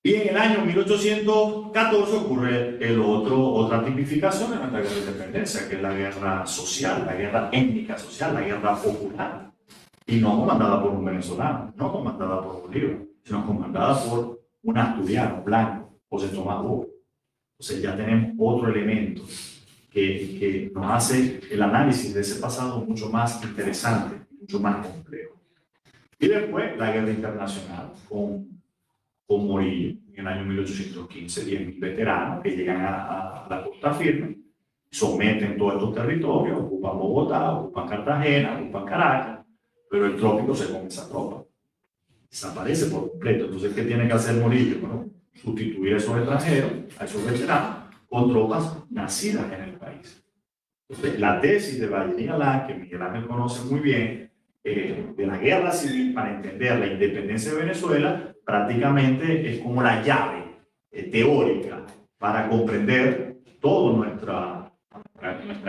Y en el año 1814 ocurre otra tipificación de nuestra guerra de independencia, que es la guerra social, la guerra étnica social, la guerra popular. Y no comandada por un venezolano, no comandada por Bolívar, sino comandada por un asturiano blanco, José Tomás Bo. Entonces ya tenemos otro elemento que nos hace el análisis de ese pasado mucho más interesante, mucho más complejo. Y después la guerra internacional con Morillo, en el año 1815, 10.000 veteranos que llegan a la costa firme, someten todos estos territorios, ocupan Bogotá, ocupan Cartagena, ocupan Caracas, pero el trópico se come esa tropa, desaparece por completo. Entonces, ¿qué tiene que hacer Morillo? Bueno, sustituir a esos extranjeros, a esos veteranos, con tropas nacidas en el país. Entonces, la tesis de Valle Galán, que Miguel Ángel conoce muy bien, de la guerra civil para entender la independencia de Venezuela, prácticamente es como la llave teórica para comprender toda nuestra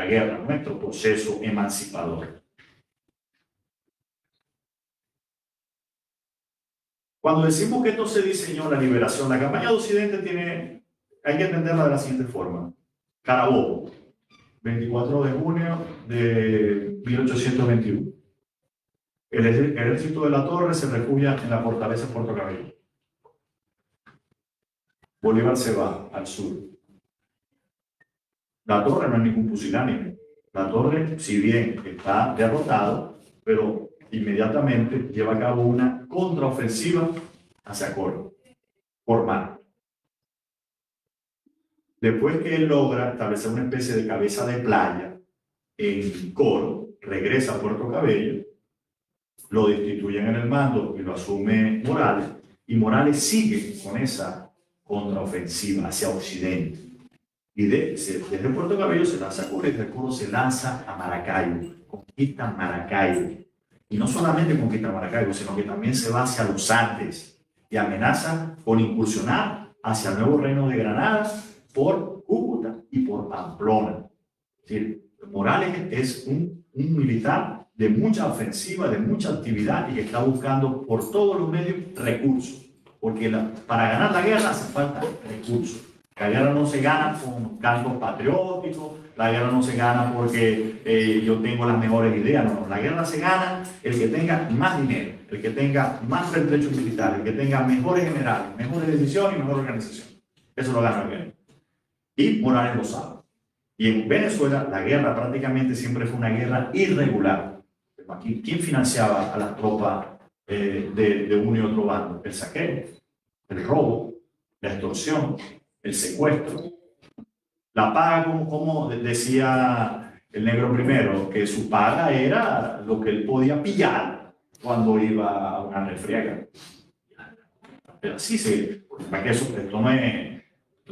guerra, nuestro proceso emancipador. Cuando decimos que esto se diseñó la liberación, la campaña de Occidente hay que entenderla de la siguiente forma. Carabobo, 24 de junio de 1821. El ejército de la Torre se refugia en la fortaleza de Puerto Cabello. Bolívar se va al sur. La Torre no es ningún pusilánime. La Torre, si bien está derrotado, pero inmediatamente lleva a cabo una contraofensiva hacia Coro, por mar. Después que él logra establecer una especie de cabeza de playa en Coro, regresa a Puerto Cabello, lo destituyen en el mando y lo asume Morales, y Morales sigue con esa contraofensiva hacia Occidente. Y desde Puerto Cabello se lanza a Coro, y de Coro se lanza a Maracaibo, conquista Maracaibo. Y no solamente conquista Maracaibo, sino que también se va hacia los Andes y amenaza con incursionar hacia el nuevo reino de Granada por Cúcuta y por Pamplona. Es decir, Morales es un militar de mucha ofensiva, de mucha actividad y que está buscando por todos los medios recursos. Porque para ganar la guerra hace falta recursos. La guerra no se gana con cantos patrióticos, la guerra no se gana porque yo tengo las mejores ideas, no. La guerra se gana el que tenga más dinero, el que tenga más pertrechos militares, el que tenga mejores generales, mejores decisiones y mejor organización. Eso lo gana el guerra. Y Morales lo sabe. Y en Venezuela la guerra prácticamente siempre fue una guerra irregular. Aquí, ¿quién financiaba a las tropas de uno y otro bando? El saqueo, el robo, la extorsión, el secuestro. La paga, como decía el negro primero, que su paga era lo que él podía pillar cuando iba a una refriega. Pero así para que esto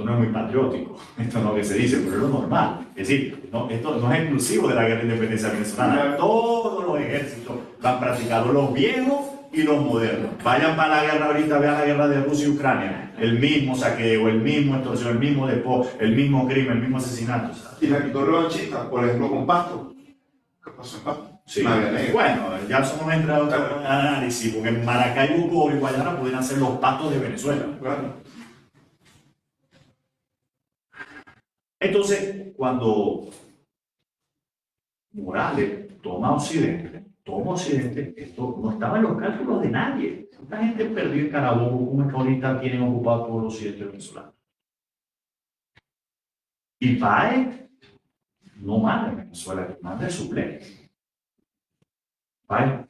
no es muy patriótico, esto no es lo que se dice, pero es lo normal. Es decir, esto no es exclusivo de la guerra de independencia venezolana. Todos los ejércitos lo han practicado, los viejos y los modernos. Vayan para la guerra ahorita, vean la guerra de Rusia y Ucrania. El mismo saqueo, el mismo extorsión, el mismo despojo, el mismo crimen, el mismo asesinato. Y la quitó revanchista, por ejemplo, con Pasto. ¿Qué pasó en Pasto? Sí. Magallanes. Bueno, ya eso no entra en otro análisis, porque Maracaibo, y Guayana pudieran ser los patos de Venezuela. Claro. Entonces, cuando Morales toma Occidente, esto no estaba en los cálculos de nadie. Esta gente perdió en Carabobo, como es que ahorita tienen ocupado todo el occidente venezolano. Y Páez no manda en Venezuela, manda en suplente. Páez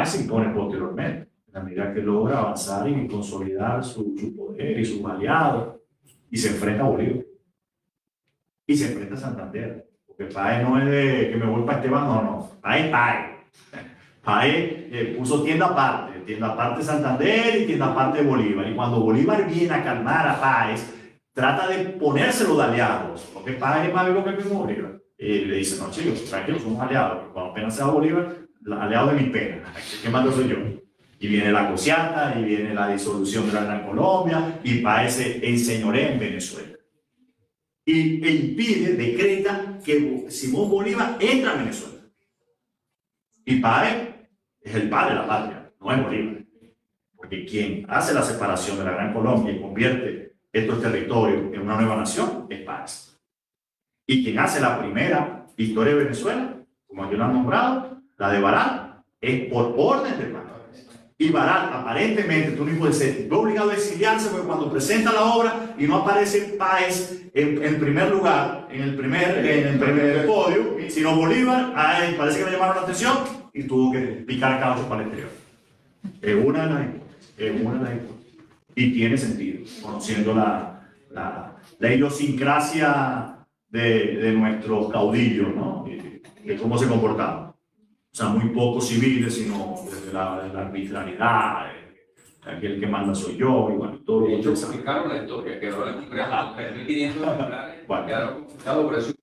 se impone posteriormente, en la medida que logra avanzar y consolidar su poder y sus aliados, y se enfrenta a Bolívar. Y se enfrenta a Santander. Porque Páez no es de que me voy para Esteban, no. Páez. Páez puso tienda aparte Santander y tienda aparte Bolívar. Y cuando Bolívar viene a calmar a Páez, trata de ponérselo de aliados, porque Páez es más vivo que el mismo Bolívar. Y le dice, no chicos, tranquilos, somos aliados, porque cuando apenas sea Bolívar, aliado de mi pena, ¿qué mando soy yo? Y viene la cociata, y viene la disolución de la Gran Colombia, y Páez se enseñorea en Venezuela. E impide, decreta que Simón Bolívar entra a Venezuela. Y Páez es el padre de la patria, no es Bolívar. Porque quien hace la separación de la Gran Colombia y convierte estos territorios en una nueva nación es Páez. Y quien hace la primera historia de Venezuela, como yo lo han nombrado, la de Baral, es por orden de Páez. Y Baral, aparentemente, tú no puedes ser, fue obligado a exiliarse porque cuando presenta la obra y no aparece Páez en primer lugar, en el primer podio, sino Bolívar, parece que le llamaron la atención y tuvo que picar caucho para el exterior. Es una de las hipótesis. Y tiene sentido, conociendo la idiosincrasia de nuestros caudillos, ¿no? De cómo se comportaban. O sea, muy pocos civiles, sino desde la arbitrariedad, aquel que manda soy yo, y bueno, todo lo que ellos explicaron la historia, que ahora en 1500 ejemplares quedaron confiscados por eso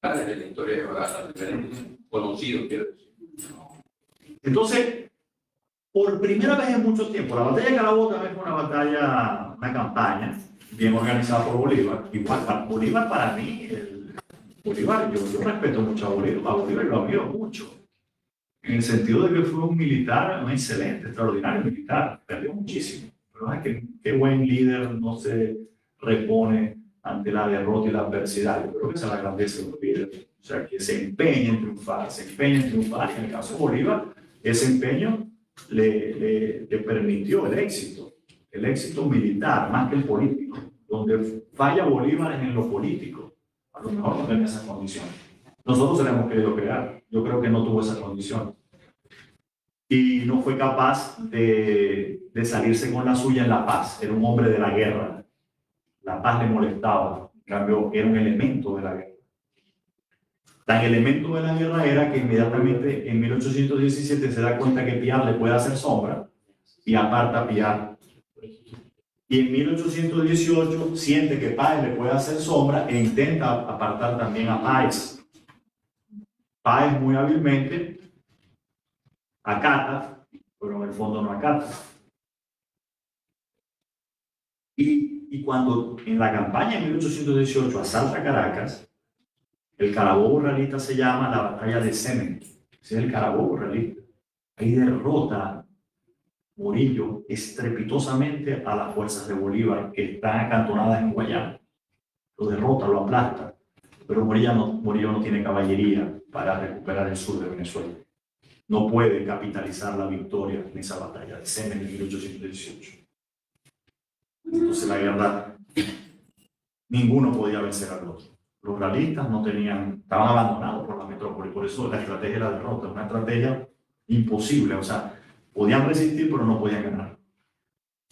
de la historia de verdad, conocidos, quiero decir. Entonces, por primera vez en mucho tiempo, la batalla de Carabobo también fue una campaña bien organizada por Bolívar. Igual, Bolívar para mí, Bolívar, yo respeto mucho a Bolívar lo admiro mucho. En el sentido de que fue un militar un excelente, extraordinario militar, perdió muchísimo. Pero es que qué buen líder no se repone ante la derrota y la adversidad. Yo creo que esa es la grandeza de los líderes. O sea, que se empeña en triunfar, Y en el caso de Bolívar, ese empeño le permitió el éxito militar, más que el político. Donde falla Bolívar es en lo político. A lo mejor no tiene esas condiciones. Nosotros se la hemos querido crear. Yo creo que no tuvo esa condición. Y no fue capaz de salirse con la suya en la paz. Era un hombre de la guerra. La paz le molestaba. En cambio, era un elemento de la guerra. Tan elemento de la guerra era que inmediatamente en 1817 se da cuenta que Piar le puede hacer sombra y aparta a Piar. Y en 1818 siente que Páez le puede hacer sombra e intenta apartar también a Páez. Páez muy hábilmente acata, pero en el fondo no acata. Y cuando en la campaña de 1818 asalta Caracas, el Carabobo realista se llama la batalla de Semen. Ese es el Carabobo realista. Ahí derrota Morillo estrepitosamente a las fuerzas de Bolívar que están acantonadas en Guayana. Lo derrota, lo aplasta. Pero Morillo no tiene caballería para recuperar el sur de Venezuela. No puede capitalizar la victoria en esa batalla de Semen en 1818. Entonces la guerra, ninguno podía vencer al otro. Los realistas estaban abandonados por la metrópoli, por eso la estrategia de la derrota es una estrategia imposible, o sea, podían resistir pero no podían ganar.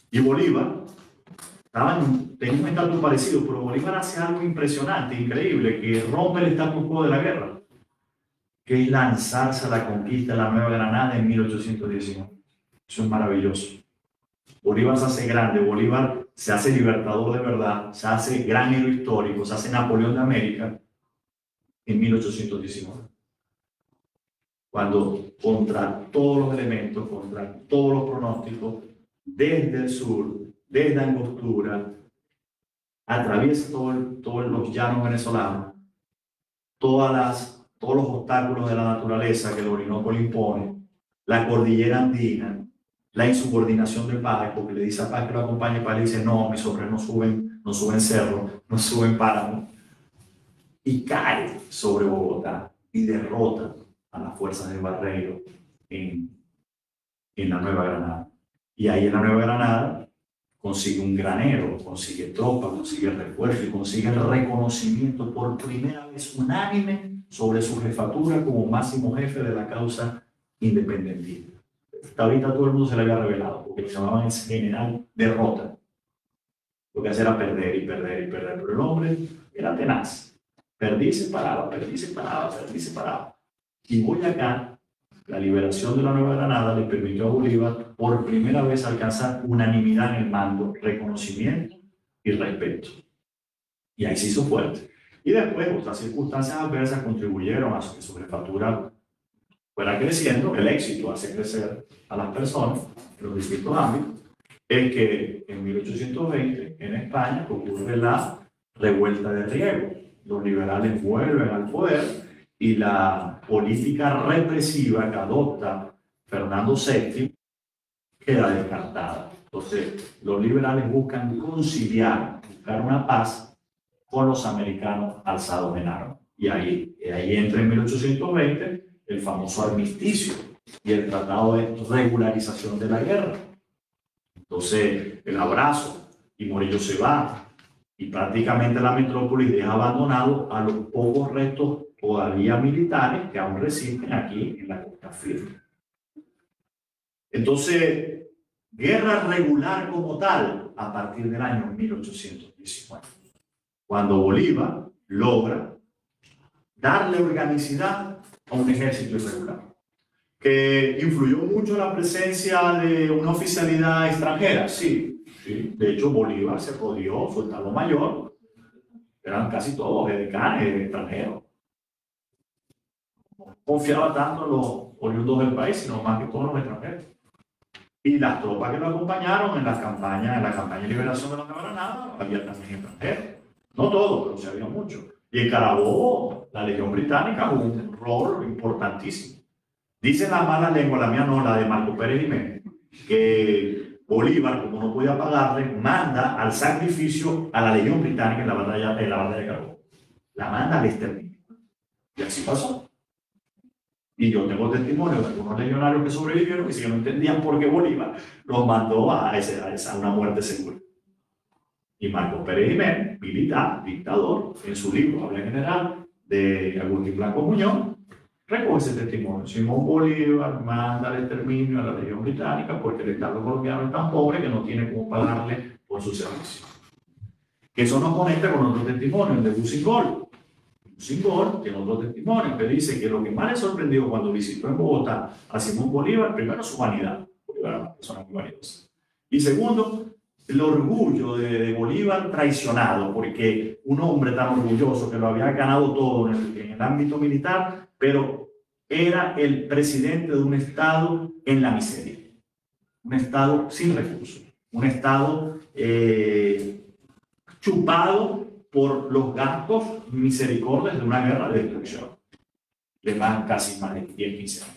Y Bolívar tenía un estatus parecido, pero Bolívar hace algo impresionante, increíble, que rompe el status quo de la guerra, que es lanzarse a la conquista de la Nueva Granada en 1819. Eso es maravilloso. Bolívar se hace grande, Bolívar se hace libertador de verdad, se hace gran héroe histórico, se hace Napoleón de América en 1819. Cuando contra todos los elementos, contra todos los pronósticos, desde el sur, desde Angostura, atraviesa todos los llanos venezolanos, todas las todos los obstáculos de la naturaleza que el Orinoco le impone, la cordillera andina, la insubordinación del Páez, porque le dice a Páez que lo acompañe, y Páez le dice, no, mis hombres no suben cerro, no suben páramo, y cae sobre Bogotá y derrota a las fuerzas de Barreiro en la Nueva Granada. Y ahí en la Nueva Granada consigue un granero, consigue tropas, consigue refuerzo y consigue el reconocimiento por primera vez unánime sobre su jefatura como máximo jefe de la causa independentista. Hasta ahorita todo el mundo se le había revelado, porque le llamaban el general derrota. Lo que hacía era perder y perder y perder, pero el hombre era tenaz. Perdí y se paraba, perdí y se paraba, perdí y se paraba. Y Boyacá, la liberación de la Nueva Granada, le permitió a Bolívar por primera vez alcanzar unanimidad en el mando, reconocimiento y respeto. Y ahí se hizo fuerte. Y después, otras circunstancias adversas contribuyeron a que su jefatura fuera creciendo. El éxito hace crecer a las personas en los distintos ámbitos. Es que en 1820, en España, ocurre la revuelta de Riego. Los liberales vuelven al poder y la política represiva que adopta Fernando VII queda descartada. Entonces, los liberales buscan conciliar, buscar una paz con los americanos alzados en armas. Y ahí entra en 1820 el famoso armisticio y el tratado de regularización de la guerra. Entonces, el abrazo, y Morillo se va, y prácticamente la metrópoli deja abandonado a los pocos restos todavía militares que aún resisten aquí en la costa firme. Entonces, guerra regular como tal a partir del año 1819, cuando Bolívar logra darle organicidad a un ejército irregular, que influyó mucho la presencia de una oficialidad extranjera, sí. Sí, de hecho, Bolívar se rodeó, su estado mayor, eran casi todos edecanes extranjeros. No confiaba tanto en los oriundos del país, sino más que todos los extranjeros. Y las tropas que lo acompañaron en la campaña de liberación de la Nueva Granada, había también extranjeros. No todos, pero sí había muchos. Y en Carabobo, la Legión Británica jugó un rol importantísimo. Dicen las malas lenguas, la mía no, la de Marco Pérez Jiménez, que Bolívar, como no podía pagarle, manda al sacrificio a la Legión Británica en la batalla de Carabobo. La manda al exterminio. Y así pasó. Y yo tengo testimonio de algunos legionarios que sobrevivieron y que no entendían por qué Bolívar los mandó a una muerte segura. Y Marco Pérez Jiménez, militar, dictador, en su libro Habla General de Agustín Blanco Muñoz, recoge ese testimonio. Simón Bolívar manda al exterminio a la Legión Británica porque el Estado colombiano es tan pobre que no tiene cómo pagarle por su servicio. Que eso nos conecta con otro testimonio, el de Busingol. Busingol tiene otro testimonio que dice que lo que más le sorprendió cuando visitó en Bogotá a Simón Bolívar, primero su vanidad. Bolívar era una persona muy vanidosa. Y segundo, el orgullo de Bolívar traicionado, porque un hombre tan orgulloso que lo había ganado todo en el ámbito militar, pero era el presidente de un Estado en la miseria, un Estado sin recursos, un Estado chupado por los gastos misericordias de una guerra de destrucción, de casi más de 10, 15 años.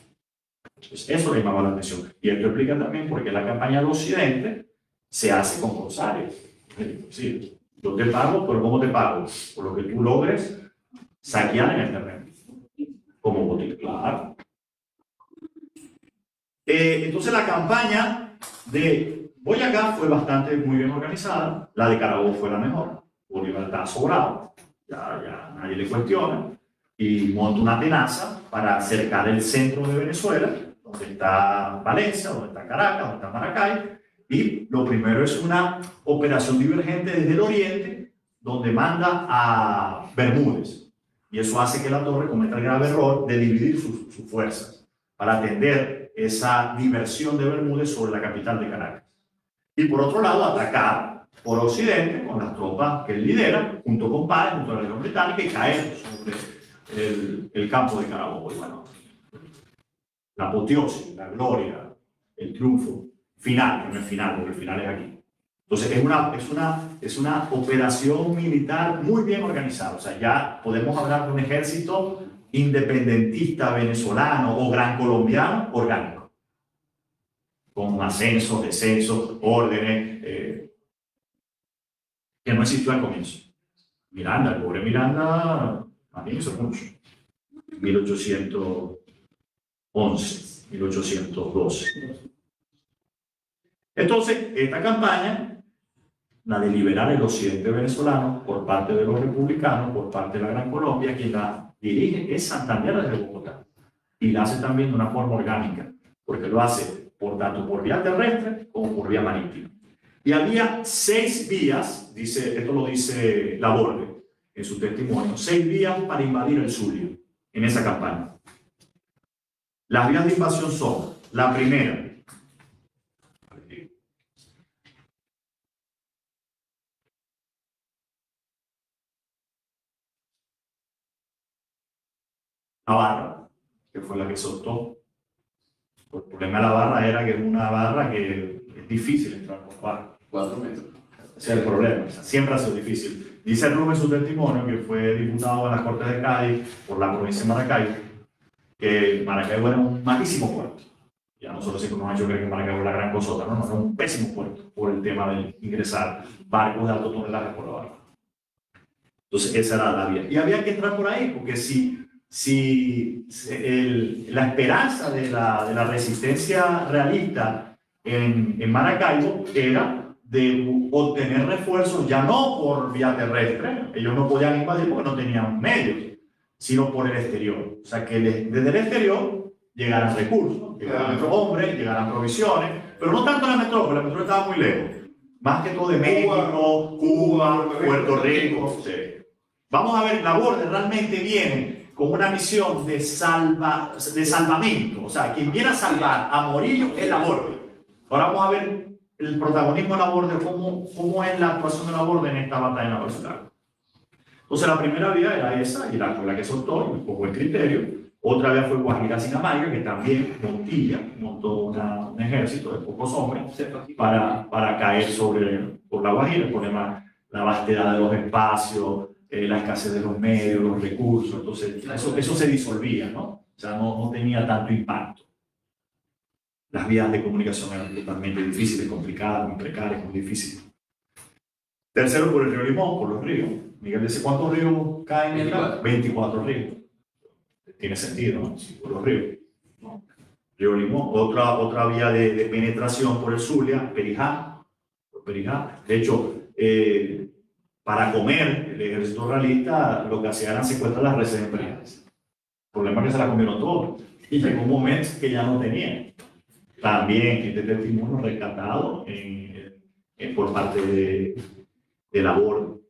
Entonces, eso le llamaba la atención. Y esto explica también por qué la campaña del Occidente se hace con corsarios. Sí, yo te pago, pero ¿cómo te pago? Por lo que tú logres saquear en el terreno. Como botín, claro. Entonces la campaña de Boyacá fue muy bien organizada. La de Carabobo fue la mejor. Bolívar está sobrado, ya nadie le cuestiona, y monta una tenaza para cercar el centro de Venezuela, donde está Valencia, donde está Caracas, donde está Maracay. Y lo primero es una operación divergente desde el oriente, donde manda a Bermúdez. Y eso hace que la torre cometa el grave error de dividir sus fuerzas para atender esa diversión de Bermúdez sobre la capital de Caracas. Y por otro lado, atacar por occidente con las tropas que él lidera, junto con Páez, junto a la Legión Británica, y caer sobre el campo de Carabobo. Y bueno, la apoteosis, la gloria, el triunfo final, que no es final, porque el final es aquí. Entonces es una operación militar muy bien organizada. O sea, ya podemos hablar de un ejército independentista venezolano o gran colombiano orgánico, con ascensos, descensos, órdenes, que no existió al comienzo. Miranda, el pobre Miranda, también hizo mucho. 1811, 1812. Entonces, esta campaña, la de liberar el occidente venezolano por parte de los republicanos, por parte de la Gran Colombia, quien la dirige es Santander desde Bogotá. Y la hace también de una forma orgánica, porque lo hace tanto por vía terrestre como por vía marítima. Y había 6 vías, esto lo dice Laborde en su testimonio, 6 vías para invadir el Zulia en esa campaña. Las vías de invasión son, la primera, la barra, que fue la que soltó. El problema de la barra era que es una barra que es difícil entrar por barra. 4 metros. Ese es el problema, siempre ha sido difícil. Dice Rubén en su testimonio, que fue diputado en las Cortes de Cádiz por la provincia de Maracaibo, que Maracaibo era un malísimo puerto. Ya nosotros siempre nos han hecho creer que Maracaibo era la gran cosota, no, era un pésimo puerto por el tema de ingresar barcos de alto tonelaje por la barra. Entonces esa era la vía. Y había que entrar por ahí, porque la esperanza de la resistencia realista en Maracaibo era de obtener refuerzos ya no por vía terrestre, ellos no podían invadir porque no tenían medios, sino por el exterior. O sea, que desde el exterior llegaran recursos, llegaran hombres, llegaran provisiones, pero no tanto a la metrópoli, la metrópoli estaba muy lejos. Más que todo de México, Cuba, Puerto Rico. Sí. Vamos a ver, Laborde realmente viene con una misión de salvamento. O sea, quien viene a salvar a Morillo es Laborde. Ahora vamos a ver el protagonismo de Laborde, cómo es la actuación de Laborde en esta batalla en la Barcelona. Entonces, la primera vía era esa, y la que soltó, un poco el criterio. Otra vía fue Guajira Sinamaica, que también Montilla montó un ejército de pocos hombres para caer por la Guajira. El problema, la vastedad de los espacios, la escasez de los medios, los recursos. Entonces, eso se disolvía, ¿no? O sea, no tenía tanto impacto. Las vías de comunicación eran totalmente difíciles, complicadas, muy precarias, muy difíciles. Tercero, por el río Limón, por los ríos. Miguel dice, ¿cuántos ríos caen en la? 24 ríos. Tiene sentido, ¿no? Sí, por los ríos. ¿No? Río Limón. Otra vía de penetración por el Zulia, Perijá. De hecho, para comer, el ejército realista lo que hacía era secuestrar las reses imperiales. El problema es que se las comieron todas. Y llegó un momento que ya no tenían. También este testimonio rescatado por parte de Laborde.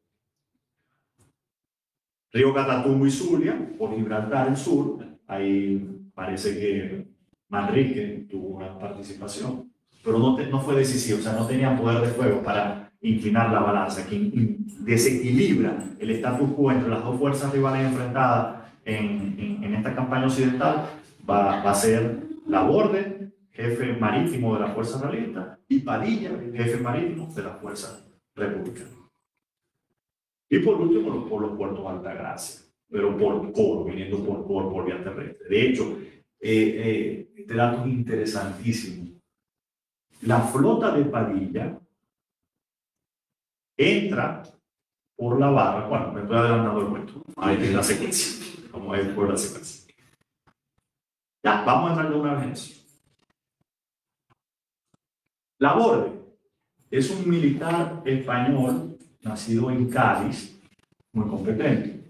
Río Catatumbo y Zulia, por Gibraltar el sur, ahí parece que Manrique tuvo una participación, pero no fue decisivo, o sea, no tenían poder de fuego para inclinar la balanza. Quien desequilibra el status quo entre las dos fuerzas rivales enfrentadas en esta campaña occidental va a ser Laborde, jefe marítimo de la fuerza realista, y Padilla, jefe marítimo de la fuerza republicana. Y por último, por los puertos de Altagracia, pero por coro, viniendo por vía terrestre. De hecho, este dato es interesantísimo. La flota de Padilla entra por la barra. Bueno, me estoy adelantando el cuento. Ahí tiene la secuencia. Vamos a ir por la secuencia. Ya, vamos a entrar de una vez en eso. Laborde es un militar español nacido en Cádiz, muy competente.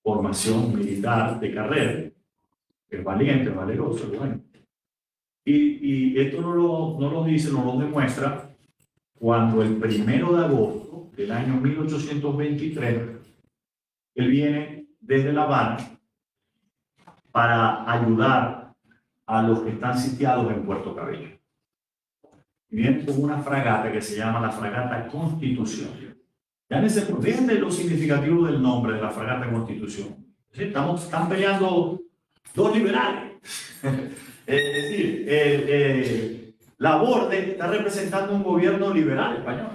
Formación militar de carrera. Es valiente, valeroso, bueno. Y esto no lo dice, no lo demuestra cuando el 1 de agosto del año 1823 él viene desde La Habana para ayudar a los que están sitiados en Puerto Cabello. Viene con una fragata que se llama la fragata Constitución. Fíjense lo significativo del nombre de la fragata Constitución. Están peleando dos liberales. Es decir, Laborde está representando un gobierno liberal español.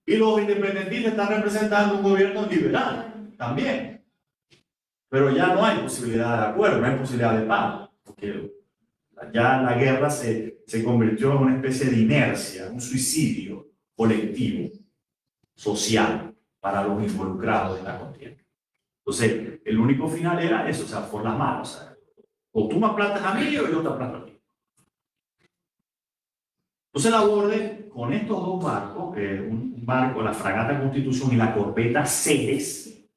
Y los independentistas están representando un gobierno liberal también. pero ya no hay posibilidad de acuerdo, no hay posibilidad de paz, porque ya la guerra se convirtió en una especie de inercia, un suicidio colectivo, social, para los involucrados en la contienda. Entonces, el único final era eso, o sea, por las manos. O sea, o tú me aplastas a mí o yo te aplasto a ti. Entonces, Laborde, con estos dos barcos, un barco, la fragata Constitución y la corbeta Ceres,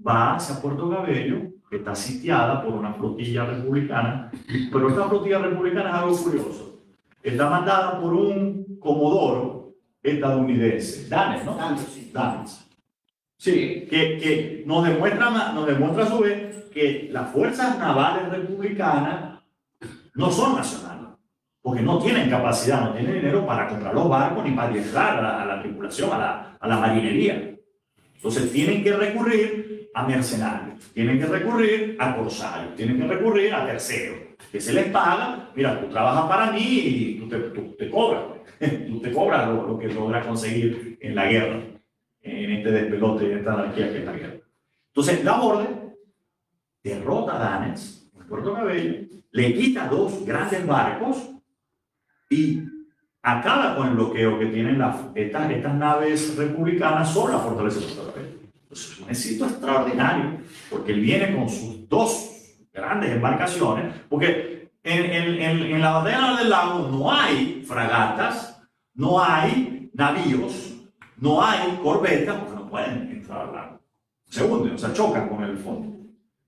va hacia Puerto Cabello, que está sitiada por una flotilla republicana, pero esta flotilla republicana es algo curioso. Está mandada por un comodoro estadounidense, Daniels, ¿no? Daniels. Sí, que nos demuestra a su vez que las fuerzas navales republicanas no son nacionales, porque no tienen capacidad, no tienen dinero para comprar los barcos ni para adiestrar a la tripulación, a la marinería. Entonces tienen que recurrir a mercenarios, tienen que recurrir a corsarios, tienen que recurrir a terceros, que se les paga, mira, tú trabajas para mí y tú te cobras, tú te cobras lo que logras conseguir en la guerra, en este despelote, en esta anarquía que es la guerra. Entonces, Laborde derrota a Daniels en Puerto Cabello, le quita dos grandes barcos y acaba con el bloqueo que tienen estas naves republicanas sobre la fortaleza de Puerto Cabello. Entonces, es un éxito extraordinario, porque él viene con sus dos grandes embarcaciones, porque en la batalla del lago no hay fragatas, no hay navíos, no hay corbetas, porque no pueden entrar al lago. Se hunden, o sea, chocan con el fondo.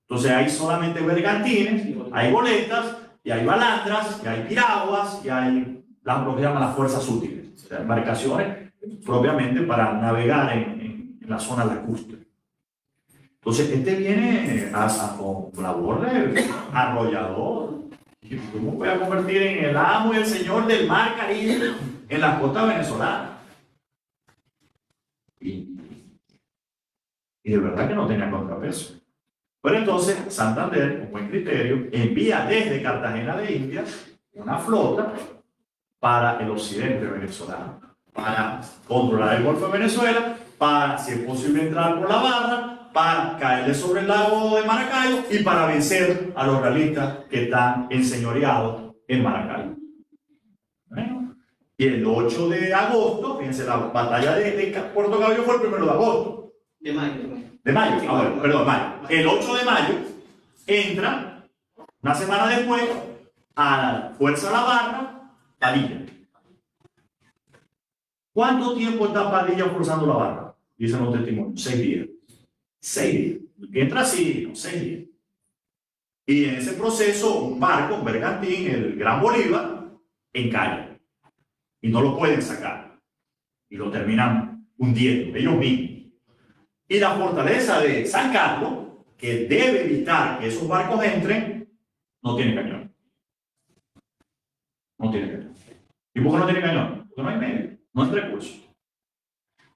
Entonces hay solamente bergantines, hay goletas, y hay balandras, y hay piraguas, y hay lo que llaman las fuerzas útiles, o sea, embarcaciones propiamente para navegar en la zona lacustre. Entonces, este viene con Laborde arrollador. Y yo me voy a convertir en el amo y el señor del mar Caribe en la costa venezolana. Y de verdad que no tenía contrapeso. Pero entonces, Santander, con buen criterio, envía desde Cartagena de Indias una flota para el occidente venezolano, para controlar el Golfo de Venezuela, para, si es posible, entrar por la barra, para caerle sobre el lago de Maracaibo y para vencer a los realistas que están enseñoreados en Maracaibo. Bueno, y el 8 de agosto, fíjense, la batalla de Puerto Cabello fue el 1 de agosto. De mayo. De mayo, perdón, mayo. El 8 de mayo entra, una semana después, a la Fuerza La Barra, Padilla. ¿Cuánto tiempo está Padilla forzando la barra? Dicen los testimonios, 6 días. 6 días. Entra así, 6 días. Y en ese proceso, un barco, un bergantín, el Gran Bolívar, encalla. Y no lo pueden sacar. Y lo terminan hundiendo, ellos mismos. Y la fortaleza de San Carlos, que debe evitar que esos barcos entren, no tiene cañón. No tiene cañón. ¿Y por qué no tiene cañón? Porque no hay medio, no hay recursos.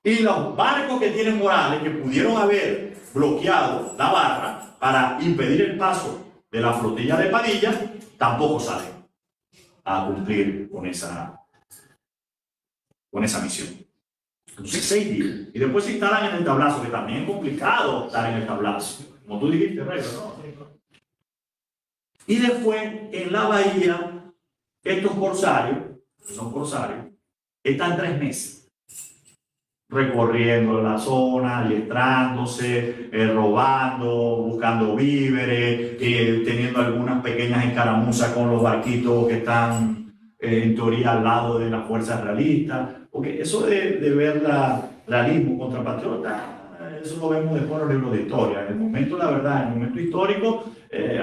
Y los barcos que tienen Morales, que pudieron haber bloqueado la barra para impedir el paso de la flotilla de Padilla, tampoco salen a cumplir con esa misión. Entonces, 6 días. Y después se instalan en el tablazo, que también es complicado estar en el tablazo. Como tú dijiste, Rey, ¿no? Y después, en la bahía, estos corsarios, que son corsarios, están 3 meses recorriendo la zona, adiestrándose, robando, buscando víveres, teniendo algunas pequeñas escaramuzas con los barquitos que están en teoría al lado de las fuerzas realistas, porque eso de ver realismo contra patriota, eso lo vemos después en los libros de historia. En el momento, la verdad, en el momento histórico,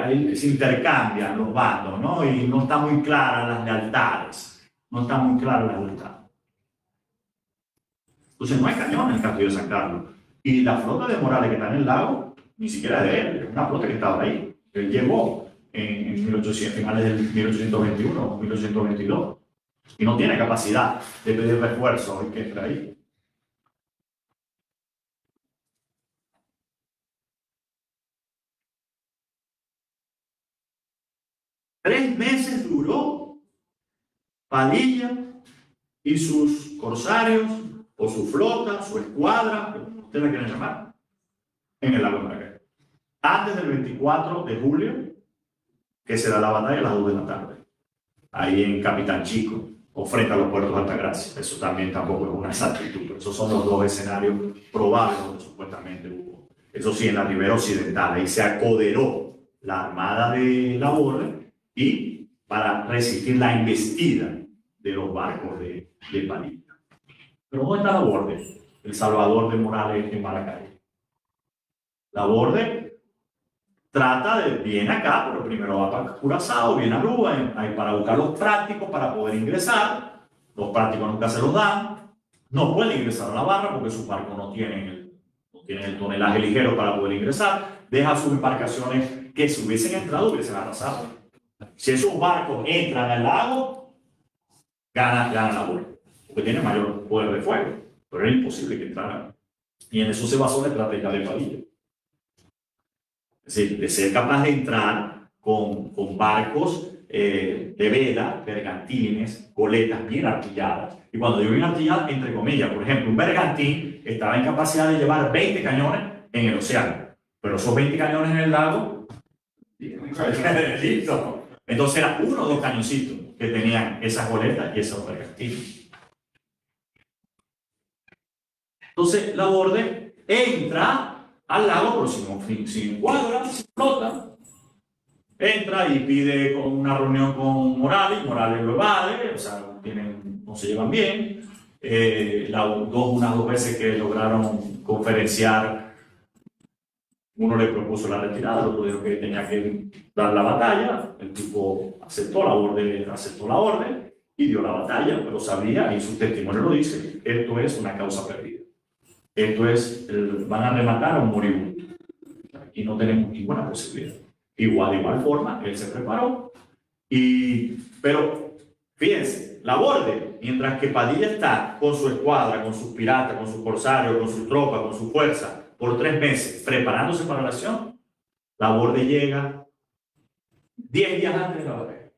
ahí se intercambian los bandos, ¿no? Y no están muy claras las lealtades, no están muy claras las lealtades. Entonces no hay cañón en el castillo de San Carlos. Y la flota de Morales que está en el lago, ni siquiera es de él, es una flota que estaba ahí. Él llegó en finales del 1821 o 1822. Y no tiene capacidad de pedir refuerzos que entra ahí. Tres meses duró Padilla y sus corsarios, o su flota, su escuadra, como ustedes la quieren llamar, en el lago de Maracaibo. antes del 24 de julio, que será la batalla a las 2 de la tarde, ahí en Capitán Chico, o frente a los puertos de Altagracia. Eso también tampoco es una exactitud, pero esos son los dos escenarios probables donde supuestamente hubo. Eso sí, en la ribera occidental, ahí se acoderó la armada de Laborde y para resistir la embestida de los barcos de Padilla. Pero ¿dónde está Laborde? El Salvador de Morales en Maracay. Laborde trata de, viene acá, pero primero va para Curazao, viene a Aruba, para buscar los prácticos para poder ingresar. Los prácticos nunca se los dan. No pueden ingresar a la barra porque sus barcos no tienen el tonelaje ligero para poder ingresar. Deja sus embarcaciones que si hubiesen entrado hubiesen arrasado. Si esos barcos entran al lago, gana Laborde, porque tiene mayor poder de fuego, pero era imposible que entraran. Y en eso se basó la estrategia de Padilla. Es decir, de ser capaz de entrar con barcos de vela, bergantines, goletas bien artilladas. Y cuando digo bien artilladas, entre comillas, por ejemplo, un bergantín estaba en capacidad de llevar 20 cañones en el océano, pero esos 20 cañones en el lago, listo. Entonces era uno o dos cañoncitos que tenían esas goletas y esos bergantines. Entonces Laborde entra al lago, pero sin cuadra, sin flota. Entra y pide una reunión con Morales. Morales lo evade, o sea, no se llevan bien. Unas dos veces que lograron conferenciar, uno le propuso la retirada, el otro dijo que tenía que dar la batalla. El tipo aceptó la orden y dio la batalla, pero sabía, y su testimonio lo dice, esto es una causa perdida. Esto es, van a rematar a un moribundo. Aquí no tenemos ninguna posibilidad. De igual forma, él se preparó. Pero, fíjense, Laborde, mientras que Padilla está con su escuadra, con sus piratas, con sus corsarios, con sus tropas, con su fuerza, por 3 meses, preparándose para la acción, Laborde llega 10 días antes de la batalla.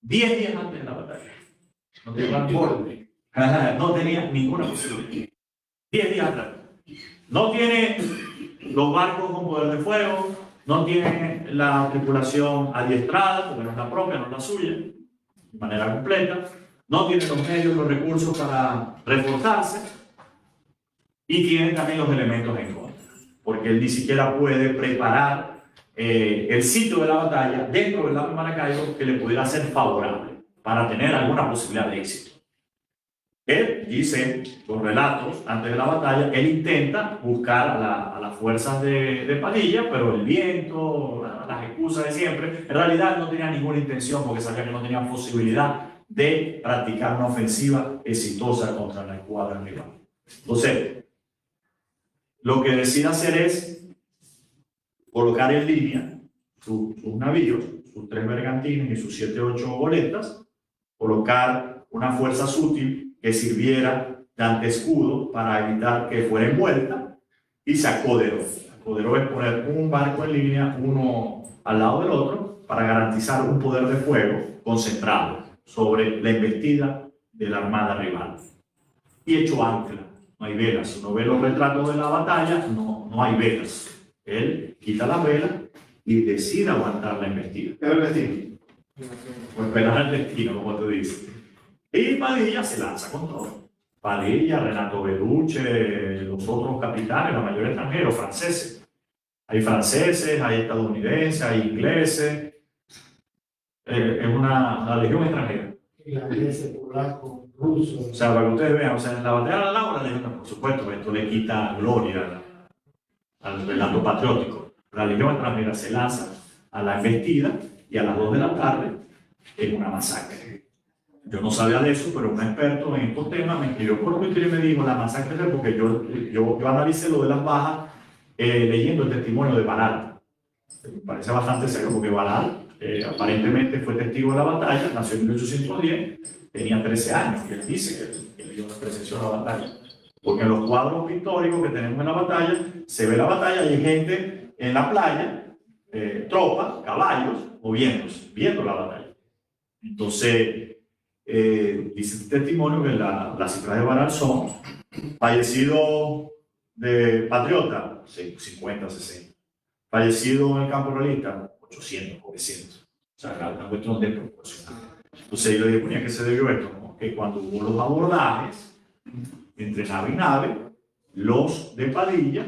10 días antes de la batalla. No tenía ninguna posibilidad. 10 días atrás. No tiene los barcos con poder de fuego, no tiene la tripulación adiestrada, porque no es la propia, no es la suya, de manera completa, no tiene los medios, los recursos para reforzarse, y tiene también los elementos en contra, porque él ni siquiera puede preparar el sitio de la batalla dentro del lago de Maracaibo que le pudiera ser favorable para tener alguna posibilidad de éxito. Él dice, los relatos antes de la batalla, él intenta buscar a las fuerzas de Padilla, pero el viento, las excusas de siempre, en realidad no tenía ninguna intención porque sabía que no tenía posibilidad de practicar una ofensiva exitosa contra la escuadra rival. Entonces, lo que decide hacer es colocar en línea sus navíos, sus 3 bergantines y sus 7 u 8 goletas, colocar una fuerza sutil que sirviera de anteescudo para evitar que fuera envuelta, y se acoderó. Acoderó es poner un barco en línea, uno al lado del otro, para garantizar un poder de fuego concentrado sobre la embestida de la armada rival. Y echó ancla, no hay velas. Si uno ve los retratos de la batalla, no hay velas. Él quita las velas y decide aguantar la embestida. ¿Qué es el destino? O esperar el destino, como tú dices. Y Padilla se lanza con todo. Padilla, Renato Belluche, los otros capitanes, la mayoría extranjeros, franceses. Hay franceses, hay estadounidenses, hay ingleses. Es una legión extranjera. Irlandeses, polacos, rusos. O sea, para que ustedes vean, o sea, en la batalla del lago, la legión, por supuesto, esto le quita gloria al relato patriótico. La legión extranjera se lanza a la embestida y a las 2 de la tarde es una masacre. Yo no sabía de eso, pero un experto en estos temas me escribió por Twitter y me dijo la masacre, porque yo analicé lo de las bajas leyendo el testimonio de Balal. Me parece bastante serio porque Balal aparentemente fue testigo de la batalla, nació en 1810, tenía 13 años, y él dice que él presenció la batalla. Porque en los cuadros pictóricos que tenemos en la batalla, se ve la batalla y hay gente en la playa, tropas, caballos, moviéndose, viendo la batalla. Entonces, dice el testimonio que las cifras de Balal son fallecidos de patriota, 50, 60. fallecidos en el campo realista, 800, 900. O sea, una cuestión desproporcionada. Entonces yo le dije, ¿a qué se debió esto? ¿No? Que cuando hubo los abordajes entre nave y nave, los de Padilla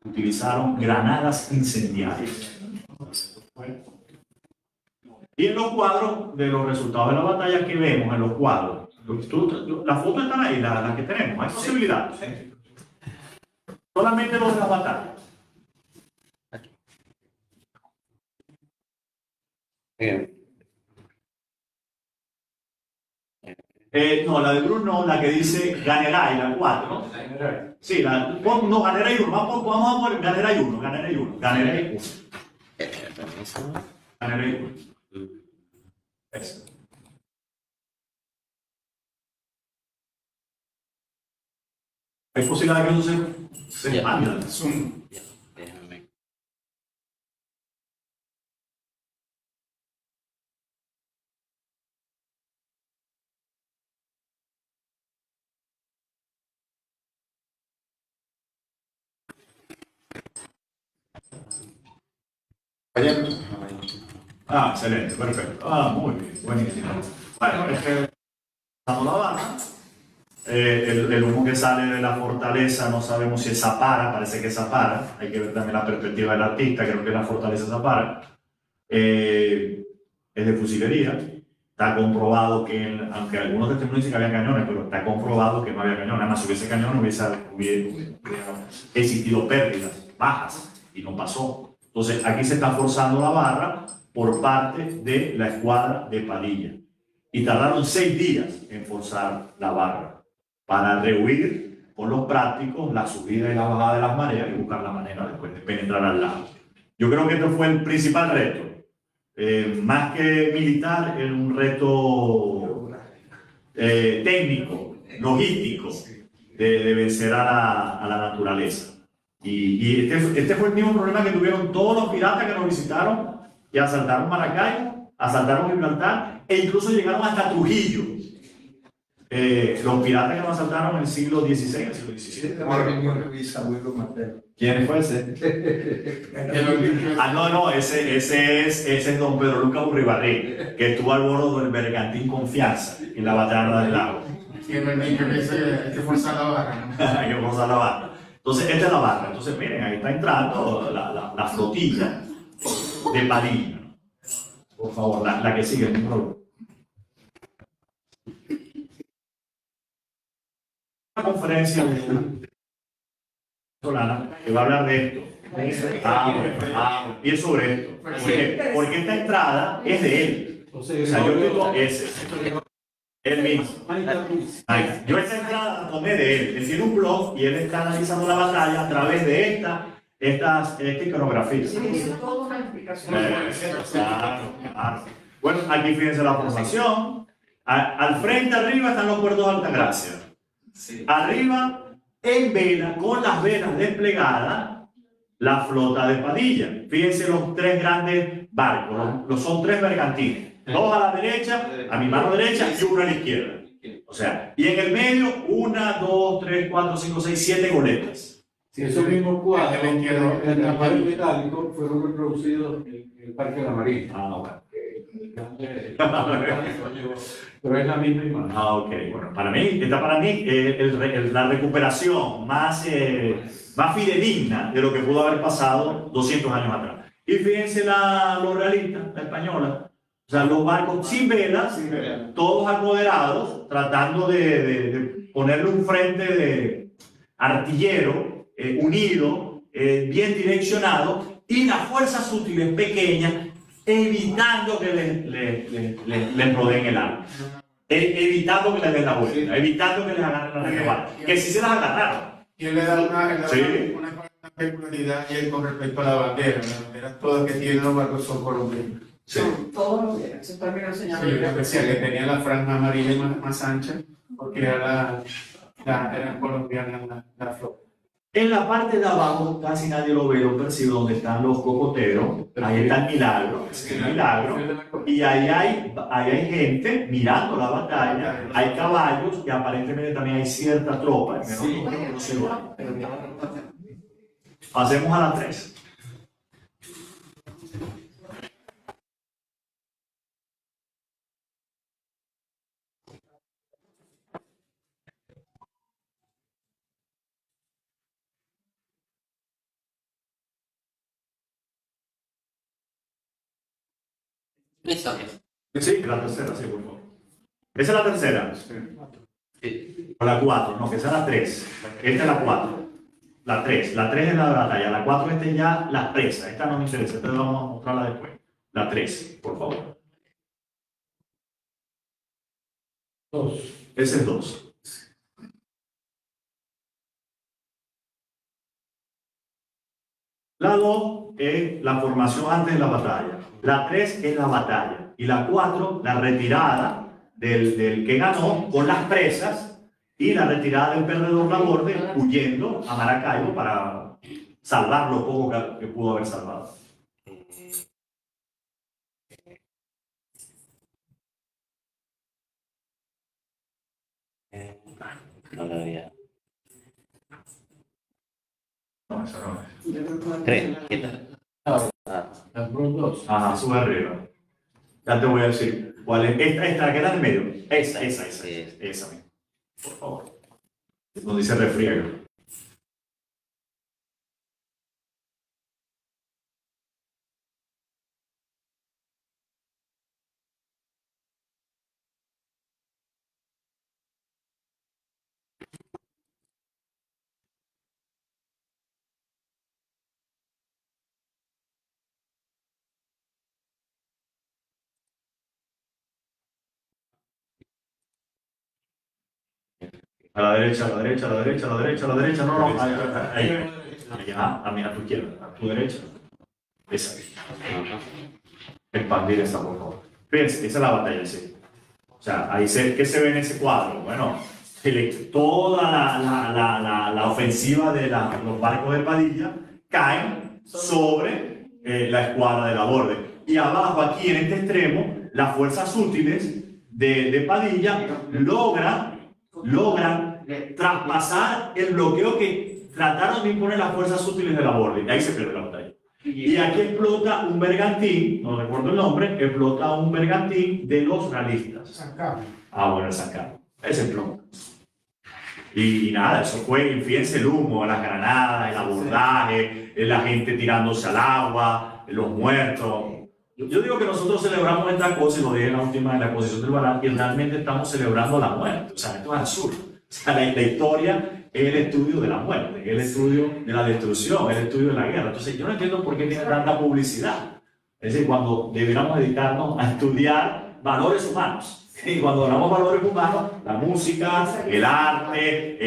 utilizaron granadas incendiarias. Y en los cuadros de los resultados de la batalla que vemos en los cuadros, las fotos están ahí, las que tenemos, hay posibilidades. Solamente los de la batalla. No, la de Bruno, la que dice Ganeray, la 4. Sí, no, Ganeray 1. Vamos a poner Ganeray 1. Ganeray 1. Ganeray 1. Ganeray 1. Eso. ¿Hay posibilidad de que eso se expanda? Ah, excelente, perfecto. Ah, muy bien, buenísimo. Bueno, estamos la barra. El humo que sale de la fortaleza no sabemos si es Zapara, parece que es Zapara. Hay que ver también la perspectiva del artista, creo que es la fortaleza Zapara. Es de fusilería. Está comprobado que, aunque algunos testimonios dicen que había cañones, pero está comprobado que no había cañones. Además, si hubiese cañones hubiese existido pérdidas bajas y no pasó. Entonces, aquí se está forzando la barra por parte de la escuadra de Padilla. Y tardaron 6 días en forzar la barra para rehuir con los prácticos la subida y la bajada de las mareas y buscar la manera después de penetrar al lago. Yo creo que este fue el principal reto. Más que militar, era un reto técnico, logístico, de vencer a la naturaleza. Y este fue el mismo problema que tuvieron todos los piratas que nos visitaron y asaltaron Maracaibo, asaltaron Gibraltar e incluso llegaron hasta Trujillo. Los piratas que nos asaltaron en el siglo XVI, el siglo XVII. ¿Quién fue ese? No, ese es don Pedro Lucas Urribarri, que estuvo al bordo del bergantín Confianza en la batalla del lago. Hay que forzar la barra. Hay que forzar la barra. Entonces, esta es la barra. Entonces, miren, ahí está entrando la flotilla de Padilla. Por favor, la que sigue, no problema. Una conferencia venezolana que va a hablar de esto. Y es sobre esto. Porque esta entrada es de él. O sea, yo digo ese. Él mismo. Yo esta entrada la tomé de él. Él tiene un blog y él está analizando la batalla a través de esta iconografía. Sí, toda una explicación. Claro. Bueno, aquí fíjense la formación. Al frente arriba están los puertos de Altagracia. Sí. Arriba, en vela, con las velas desplegadas, la flota de Padilla. Fíjense los 3 grandes barcos. Son 3 bergantines. 2 a la derecha, a mi mano derecha y 1 a la izquierda. O sea, y en el medio, 1, 2, 3, 4, 5, 6, 7 goletas. Si esos mismos cuadros en Rafael Metálico fueron reproducidos en el Parque de la Marina. Bueno. Pero es la misma imagen. Ok. Bueno, para mí la recuperación más fidedigna de lo que pudo haber pasado 200 años atrás. Y fíjense los realistas, la española. O sea, los barcos sin velas, todos apoderados, tratando de ponerle un frente de artillero unido, bien direccionado, y las fuerzas útiles pequeñas, evitando que les rodeen el arma. Evitando que les den la vuelta, evitando que les agarren la retaguardia. Que sí se las agarraron. Y él le da una peculiaridad y con respecto a la bandera. Las banderas todas que tienen los barcos son colombianos. Sí. Todos los días, eso también lo señaló. Sí, yo decía que tenía la franja amarilla más ancha, porque era colombiana la flota. En la parte de abajo casi nadie lo ve, lo percibe, donde están los cocoteros. Ahí está el milagro. Y ahí hay gente mirando la batalla, hay caballos y aparentemente también hay cierta tropa. Pasemos a la 3. Esa. Sí, la tercera, sí, por favor. Esa es la tercera. Sí. O la 4, no, que esa es la 3. Esta es la 4. La 3 es la de la batalla. La 4 esta es ya la presa. Esta no me interesa, esta vamos a mostrarla después. La 3, por favor. 2. Ese es 2. La 2 es la formación antes de la batalla. La 3 es la batalla. Y la 4, la retirada del que ganó con las presas y la retirada del perdedor Laborde huyendo a Maracaibo para salvar lo poco que pudo haber salvado. No lo había. No, esa no es. 3. ¿Qué tal? Las 2. Ajá, sube arriba. Ya te voy a decir cuál es. Esta, la que está en medio. Esa misma. Por favor. No dice refriega. A la derecha, a la derecha, a la derecha, a la derecha, a la derecha. No, no, ahí. A tu izquierda, a tu derecha. Esa. Expandir esa, por favor. Fíjense, esa es la batalla, sí. O sea, ahí ¿qué se ve en ese cuadro? Bueno, toda la ofensiva de los barcos de Padilla caen sobre la escuadra de Laborde. Y abajo, aquí en este extremo, las fuerzas útiles de Padilla logran traspasar el bloqueo que trataron de imponer las fuerzas útiles de Laborde. Y ahí se pierde la batalla. Y aquí explota un bergantín, no recuerdo el nombre, explota un bergantín de los realistas. San Carlos. Ah, bueno, el San Carlos. Ese explota. Y nada, eso fue, fíjense el humo, las granadas, el abordaje, la gente tirándose al agua, los muertos. Yo digo que nosotros celebramos esta cosa, y lo dije en la última, en la exposición del Baral, y realmente estamos celebrando la muerte. O sea, esto es absurdo. O sea, la historia es el estudio de la muerte, es el estudio de la destrucción, es el estudio de la guerra. Entonces, yo no entiendo por qué tiene tanta publicidad. Es decir, cuando debiéramos dedicarnos a estudiar valores humanos. Y cuando hablamos de valores humanos, la música, el arte,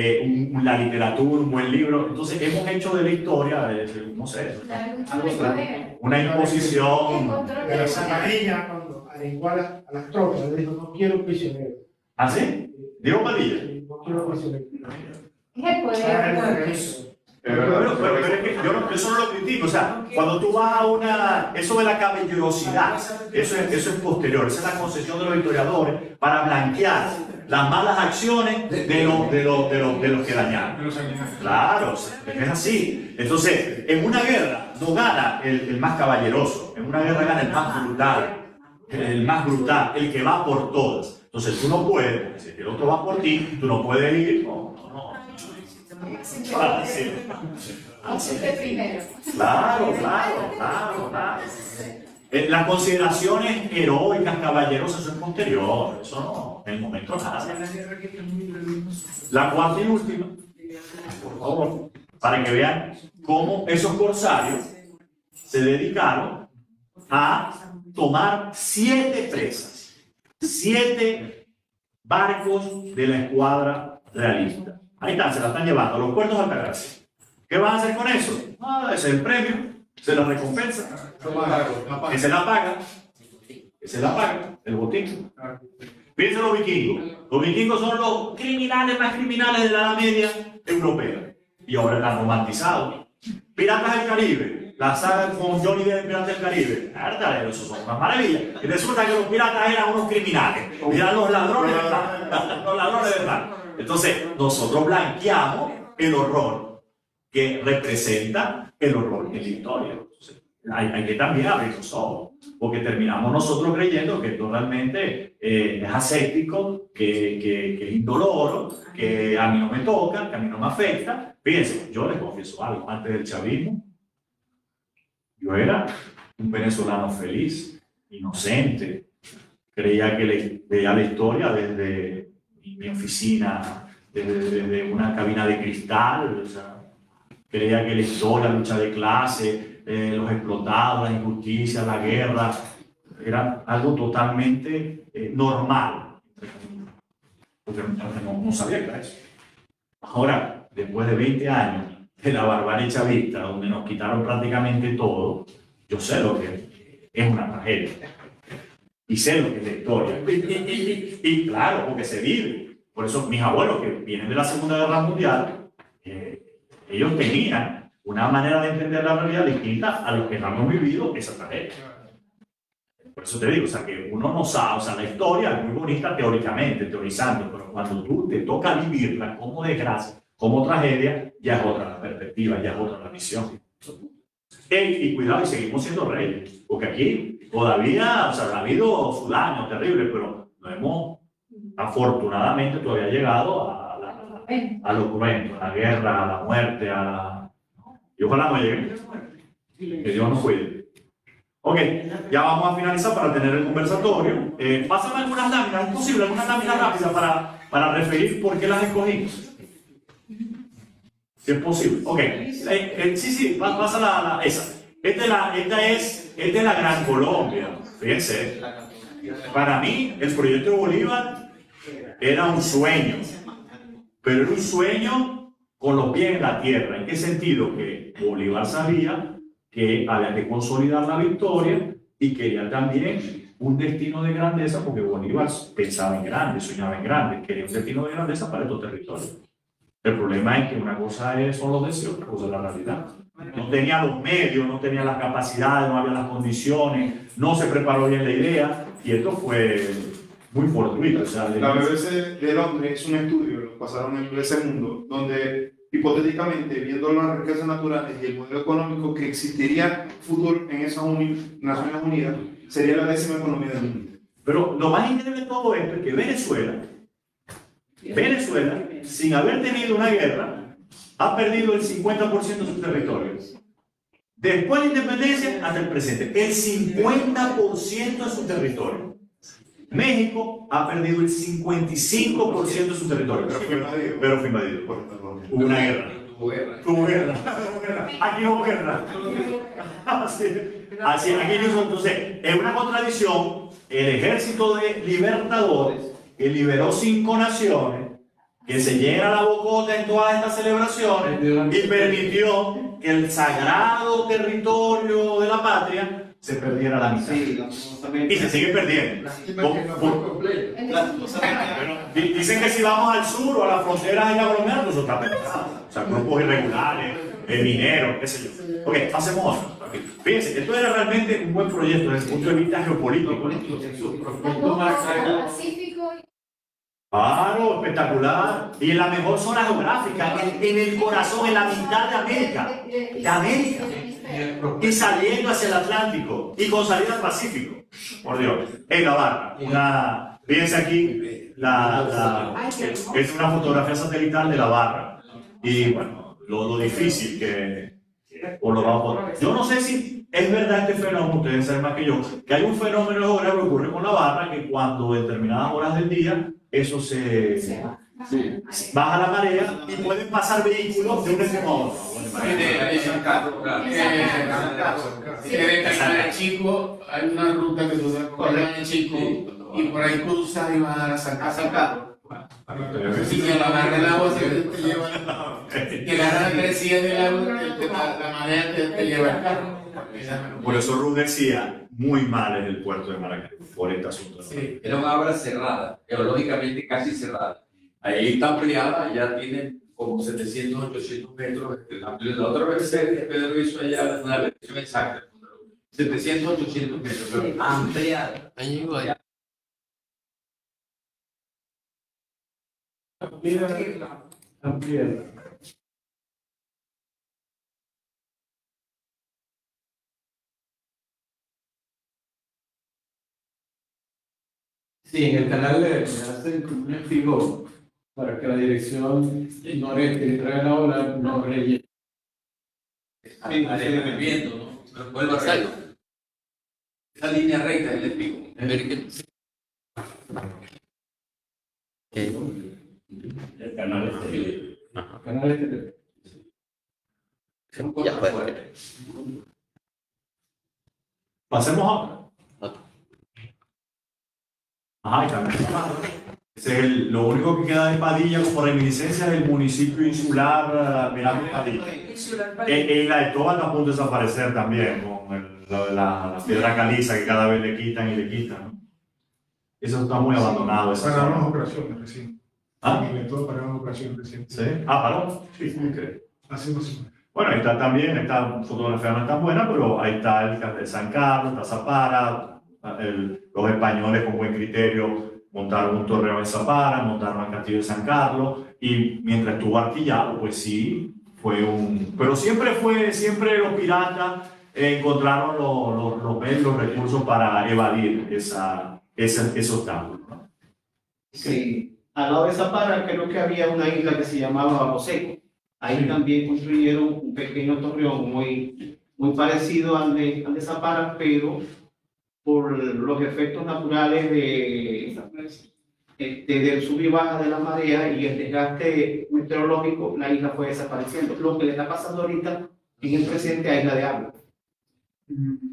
la literatura, un buen libro. Entonces, hemos hecho de la historia, no sé, una imposición. De la zamarilla, cuando adecuó a las tropas, le dijo: no quiero prisioneros. ¿Ah, sí? Diego Padilla. No quiero prisioneros. Es el poder. Pero es que eso no lo critico. O sea, cuando tú vas a eso de la caballerosidad, eso es posterior. Esa es la concesión de los historiadores para blanquear las malas acciones de los que dañaron. Claro, es así. Entonces, en una guerra no gana el más caballeroso. En una guerra gana el más brutal, el que va por todas. Entonces, tú no puedes, si el otro va por ti, tú no puedes ir. Claro. Las consideraciones heroicas, caballerosas, eso es posterior. Eso no, en el momento nada. La cuarta y última, por favor, para que vean cómo esos corsarios se dedicaron a tomar 7 presas, 7 barcos de la escuadra realista. Ahí están, se la están llevando a los puertos de Altagracia. ¿Qué van a hacer con eso? Ese es el premio, se la recompensa, que se la paga, el botín. Fíjense los vikingos. Los vikingos son los criminales más criminales de la Edad Media europea. Y ahora están romantizados. Piratas del Caribe, la saga con Johnny Depp, Piratas del Caribe. Verdad, eso son unas maravillas. Y resulta que los piratas eran unos criminales. Eran los ladrones de pan. Los ladrones de pan. Entonces, nosotros blanqueamos el horror que representa el horror en la historia. Entonces, hay que también abrir los ojos, porque terminamos nosotros creyendo que esto realmente es aséptico, que es indoloro, que a mí no me toca, que a mí no me afecta. Fíjense, yo les confieso algo, antes del chavismo, yo era un venezolano feliz inocente. Creía que veía la historia desde mi oficina, desde una cabina de cristal. O sea, creía que la historia, la lucha de clase, los explotados, la injusticia, la guerra, era algo totalmente normal. Porque no sabía que era eso. Ahora, después de 20 años de la barbarie chavista, donde nos quitaron prácticamente todo, yo sé lo que es una tragedia. Y sé lo que es la historia. Y claro, porque se vive. Por eso mis abuelos, que vienen de la Segunda Guerra Mundial, ellos tenían una manera de entender la realidad distinta a los que no hemos vivido esa tragedia. Por eso te digo, o sea, que uno no sabe, o sea, la historia es muy bonita teóricamente, teorizando, pero cuando tú te toca vivirla como desgracia, como tragedia, ya es otra la perspectiva, ya es otra la visión. Y cuidado, y seguimos siendo reyes, porque aquí todavía, o sea, ha habido su daño terrible, pero no hemos, afortunadamente, todavía llegado a lo cruento, a la guerra, a la muerte, y ojalá no llegue. Que Dios nos cuide. Ok, ya vamos a finalizar para tener el conversatorio. Pásame algunas láminas, ¿es posible? Algunas láminas rápidas para referir por qué las escogí. Si es posible. Ok, sí, pasa esa. Esta es la Gran Colombia. Fíjense, para mí el proyecto de Bolívar era un sueño, pero era un sueño con los pies en la tierra. ¿En qué sentido? Que Bolívar sabía que había que consolidar la victoria y quería también un destino de grandeza, porque Bolívar pensaba en grande, soñaba en grande, quería un destino de grandeza para estos territorios. El problema es que una cosa son los deseos, otra cosa es la realidad. No tenía los medios, no tenía las capacidades, no había las condiciones, no se preparó bien la idea, y esto fue muy fortuito. O sea, la BBC de Londres hizo un estudio, lo pasaron en BBC Mundo, donde hipotéticamente, viendo las riquezas naturales y el modelo económico que existiría futuro en esas Naciones Unidas, sería la 10ª economía del mundo. Pero lo más increíble de todo esto es que Venezuela, sin haber tenido una guerra, ha perdido el 50% de sus territorios. Después de la independencia hasta el presente, el 50% de su territorio. México ha perdido el 55% de su territorio. Pero fue invadido. Hubo una guerra. Hubo guerra. Aquí hubo guerra. Así, aquí no. Entonces, es una contradicción. El ejército de libertadores que liberó 5 naciones, que se llena la bocota en todas estas celebraciones y permitió que el sagrado territorio de la patria se perdiera la mitad. Y se sigue perdiendo. Dicen que si vamos al sur o a las fronteras de la Colombia, eso está perdido. O sea, grupos irregulares, mineros, qué sé yo. Ok, hacemos otro. Fíjense, esto era realmente un buen proyecto desde el punto de vista geopolítico. Claro, espectacular. Y en la mejor zona geográfica, en el corazón, en la mitad de América. De América. Y saliendo hacia el Atlántico. Y con salida al Pacífico. Por Dios. En La Barra. Fíjense aquí, es una fotografía satelital de La Barra. Y bueno, lo difícil que os lo vamos a poner. Yo no sé si es verdad este fenómeno, ustedes saben más que yo, que hay un fenómeno geográfico que ocurre con La Barra, que cuando en determinadas horas del día eso baja la marea y pueden pasar vehículos de un extremo a otro. En Chico hay una ruta que tú das en Chico y por ahí cruzas y vas a sacar. Si que la barra del agua te lleva, que la crecida del agua, la marea te lleva el carro. Por eso Ruth decía, muy mal en el puerto de Maracaibo, por este asunto. Sí, era una obra cerrada, geológicamente casi cerrada. Ahí está ampliada, ya tiene como 700, 800 metros. La otra vez Pedro hizo allá una versión exacta. 700, 800 metros, pero ampliada. Ampliada. Sí, en el canal le hacen un espigón para que la dirección noreste que trae la ola no rellene. Sí, el viento, ¿no? Vuelve a salir. esa línea recta del espigón. El canal este. Canal este. Son cosas fuertes. Pasemos a. Ajá, y también. Ese es lo único que queda de Padilla como reminiscencia del municipio insular Miranda Padilla. Y la de Toba está a punto de desaparecer también, con lo de la piedra caliza que cada vez le quitan y le quitan, ¿no? Eso está muy abandonado. Esa Para zona. unas operaciones recién. ¿Ah? Inventó para unas operaciones recién. ¿Sí? Ah, paró. Sí, ok. Hace unos años. Bueno, ahí está también, esta fotografía no es tan buena, pero ahí está el San Carlos, está Zapara, los españoles con buen criterio montaron un torreón en Zapara, montaron el castillo de San Carlos, y mientras estuvo artillado, pues sí, fue un... Pero siempre los piratas encontraron los recursos para evadir ese obstáculo, ¿no? Sí, al lado de Zapara creo que había una isla que se llamaba Bajo Seco. Ahí también construyeron un pequeño torreón muy parecido al de Zapara, pero por los efectos naturales del sub y baja de la marea y el desgaste meteorológico, la isla fue desapareciendo. Lo que le está pasando ahorita en el presente a Isla de Agua.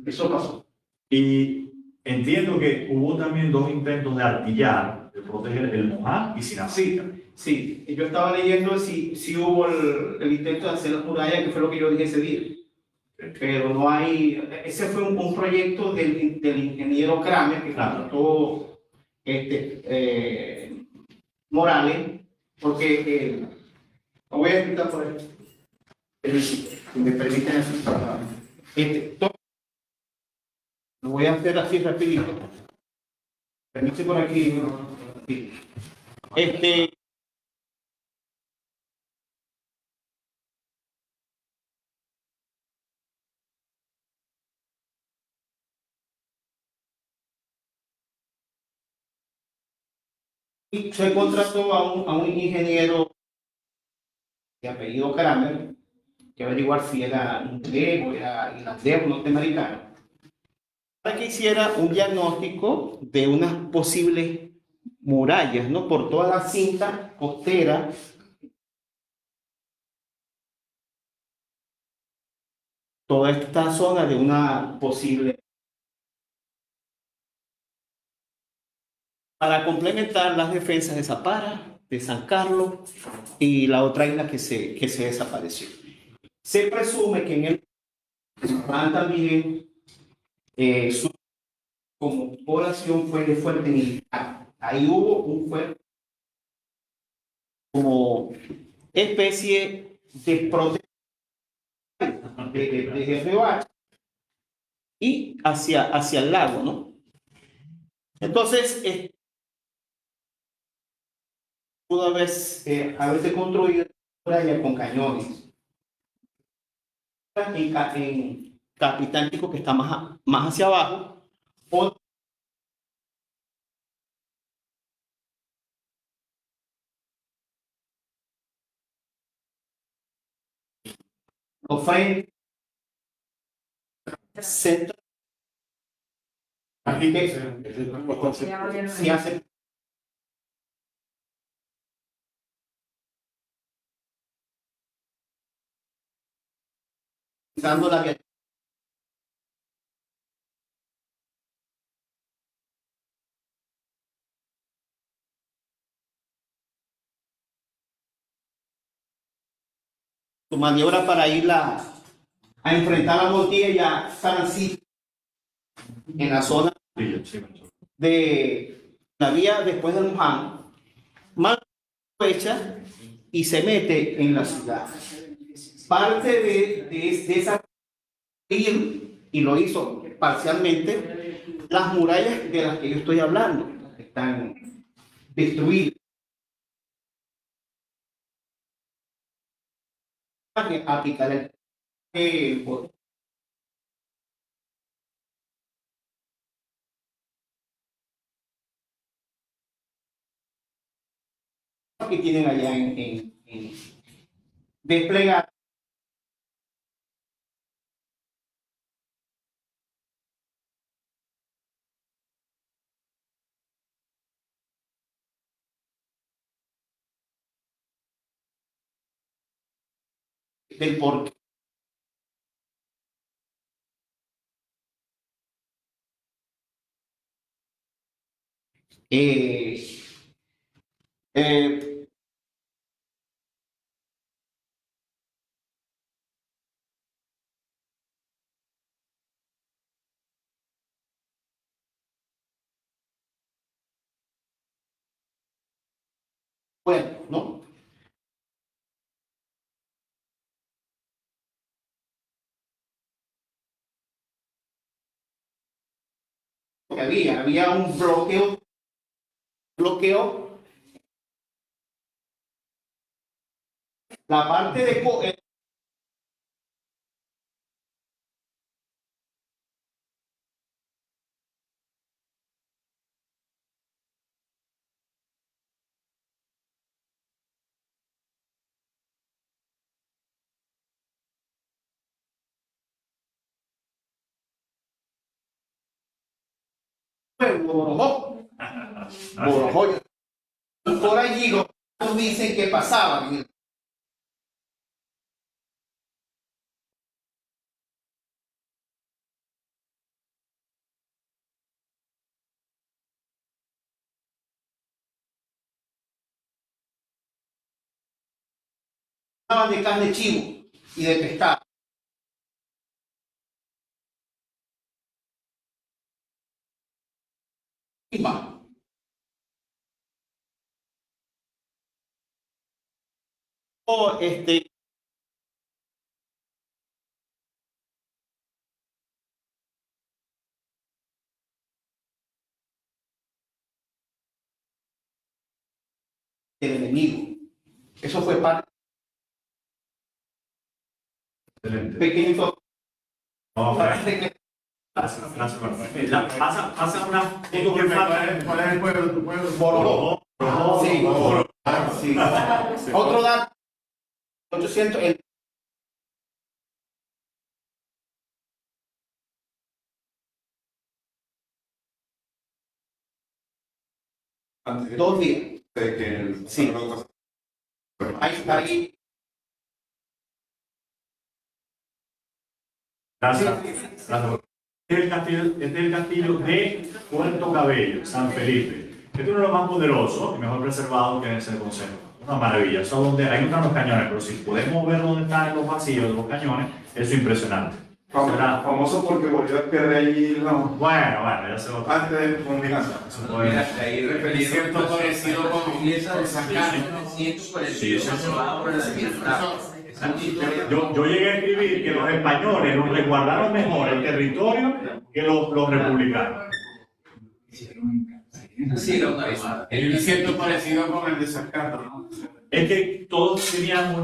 Eso pasó. Y entiendo que hubo también 2 intentos de artillar, de proteger el Moján y Sinacita. Sí, yo estaba leyendo si hubo el intento de hacer las murallas, que fue lo que yo dije ese día. Pero no hay, ese fue un proyecto del ingeniero Kramer que contrató Morales, porque lo voy a explicar por ahí. Si me permiten lo voy a hacer así rapidito. Permíteme por aquí. Se contrató a un ingeniero de apellido Kramer, que averiguar si era inglés o era irlandés o norteamericano, para que hiciera un diagnóstico de unas posibles murallas, ¿no? Por toda la cinta costera toda esta zona de una posible, para complementar las defensas de Zapara, de San Carlos y la otra isla que se desapareció. Se presume que en el también su como población fue de fuerte militar. Ahí hubo un fuerte como especie de protección de GFOH y hacia el lago, ¿no? Entonces, pudo haberse construido muralla con cañones. En Capitán Chico, que está más hacia abajo, frente centro. Así que si hace usando la que tu maniobra para ir a enfrentar la motilla Francisco en la zona de la vía después del Luján, más fecha y se mete en la ciudad. Parte de esa y lo hizo parcialmente las murallas de las que yo estoy hablando, que están destruidas. Aplicar el que tienen allá en desplegar. del por qué. Eh, bueno, ¿no? Que había un bloqueo. La parte de Borojó. Borojó. Por allí los dicen que pasaban. De carne de chivo y de pescado. O el enemigo. Eso fue parte. Excelente. Pequeño. No, pasa una foto que falta. ¿Cuál es el pueblo? ¿Tu pueblo? Borojó. Sí. Sí. Otro dato. 800. Antes 2 días. de que el Sí. Ahí. Gracias. Este es el castillo de Puerto Cabello, San Felipe. Este es uno de los más poderosos y mejor preservados que se conserva. Una maravilla. Eso donde hay unos cañones, pero si podemos ver dónde están los vacíos de los cañones, eso es impresionante. Famoso porque Bolívar pierde allí los... Bueno, ya se lo... Antes de combinación. Mira, ahí referido Cierto parecido con pieza de Sacano. 1945. Sí, eso es por el cimiento. Yo llegué a escribir que los españoles nos resguardaron mejor el territorio que los republicanos. Sí, lo normal. El cierto parecido con el de Sacano, ¿no? Es que todos tenían un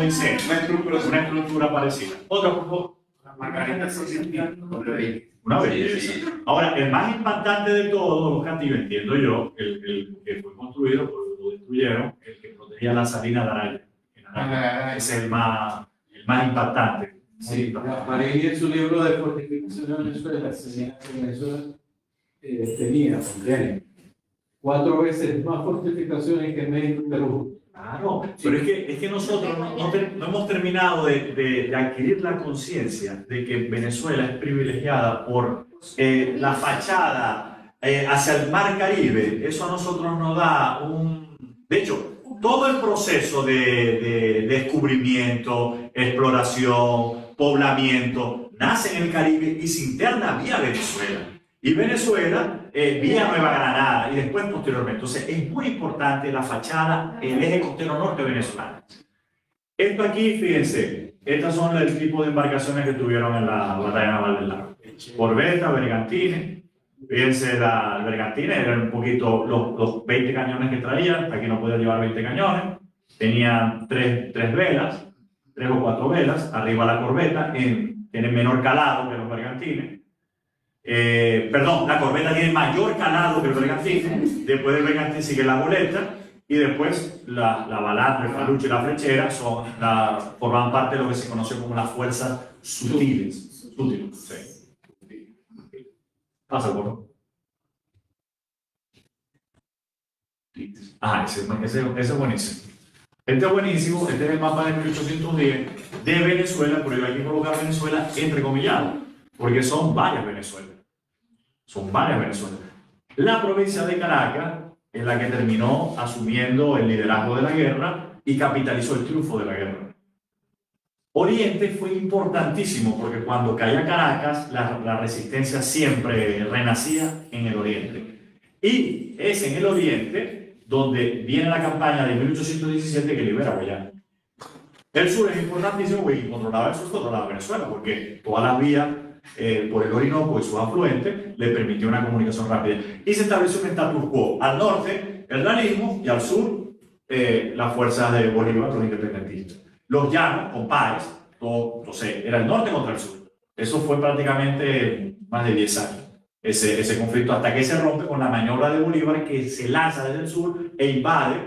diseño, una estructura parecida. Otra, por favor. Margarita Una belleza. Ahora, el más impactante de todos los castillos, entiendo yo, el que fue construido, porque lo destruyeron, el que protegía la salina de Araya. Ese es el más impactante. Sí, Marini en su libro de fortificación de Venezuela enseña que Venezuela tiene 4 veces más fortificaciones que México y Perú. Claro, pero es que nosotros no hemos terminado de adquirir la conciencia de que Venezuela es privilegiada por la fachada hacia el mar Caribe. Eso a nosotros nos da un... De hecho, todo el proceso de descubrimiento, exploración, poblamiento, nace en el Caribe y se interna vía Venezuela. Y Venezuela vía Nueva Granada y después posteriormente. Entonces es muy importante la fachada, el eje costero norte venezolano. Esto aquí, fíjense, estas son el tipo de embarcaciones que tuvieron en la batalla naval del lago. Corbeta, bergantines. Fíjense, el bergantines eran un poquito los 20 cañones que traían. Aquí no podía llevar 20 cañones. Tenían 3 velas, 3 o 4 velas. Arriba la corbeta, tiene menor calado que los bergantines. Perdón, la corbeta tiene mayor calado que el bergantín. Después del bergantín sigue la goleta y después la balandra, el faluche y la flechera forman parte de lo que se conoce como las fuerzas sutiles. Sí. Pasa por favor. Ese es buenísimo. Este es buenísimo, este es el mapa de 1810. de Venezuela, pero yo hay que colocar Venezuela entrecomillado, porque son varias Venezuelas. Son varias Venezuelas. La provincia de Caracas es la que terminó asumiendo el liderazgo de la guerra y capitalizó el triunfo de la guerra. Oriente fue importantísimo porque cuando caía Caracas, la resistencia siempre renacía en el Oriente. Y es en el Oriente donde viene la campaña de 1817 que libera Guayana. El sur es importantísimo porque controlaba el sur, controlaba Venezuela, porque todas las vías por el Orinoco y sus afluentes le permitió una comunicación rápida. Y se estableció un status quo. Al norte, el realismo, y al sur, las fuerzas de Bolívar, los independentistas. Los llanos, con Páez, era el norte contra el sur. Eso fue prácticamente más de 10 años, ese conflicto, hasta que se rompe con la maniobra de Bolívar, que se lanza desde el sur e invade,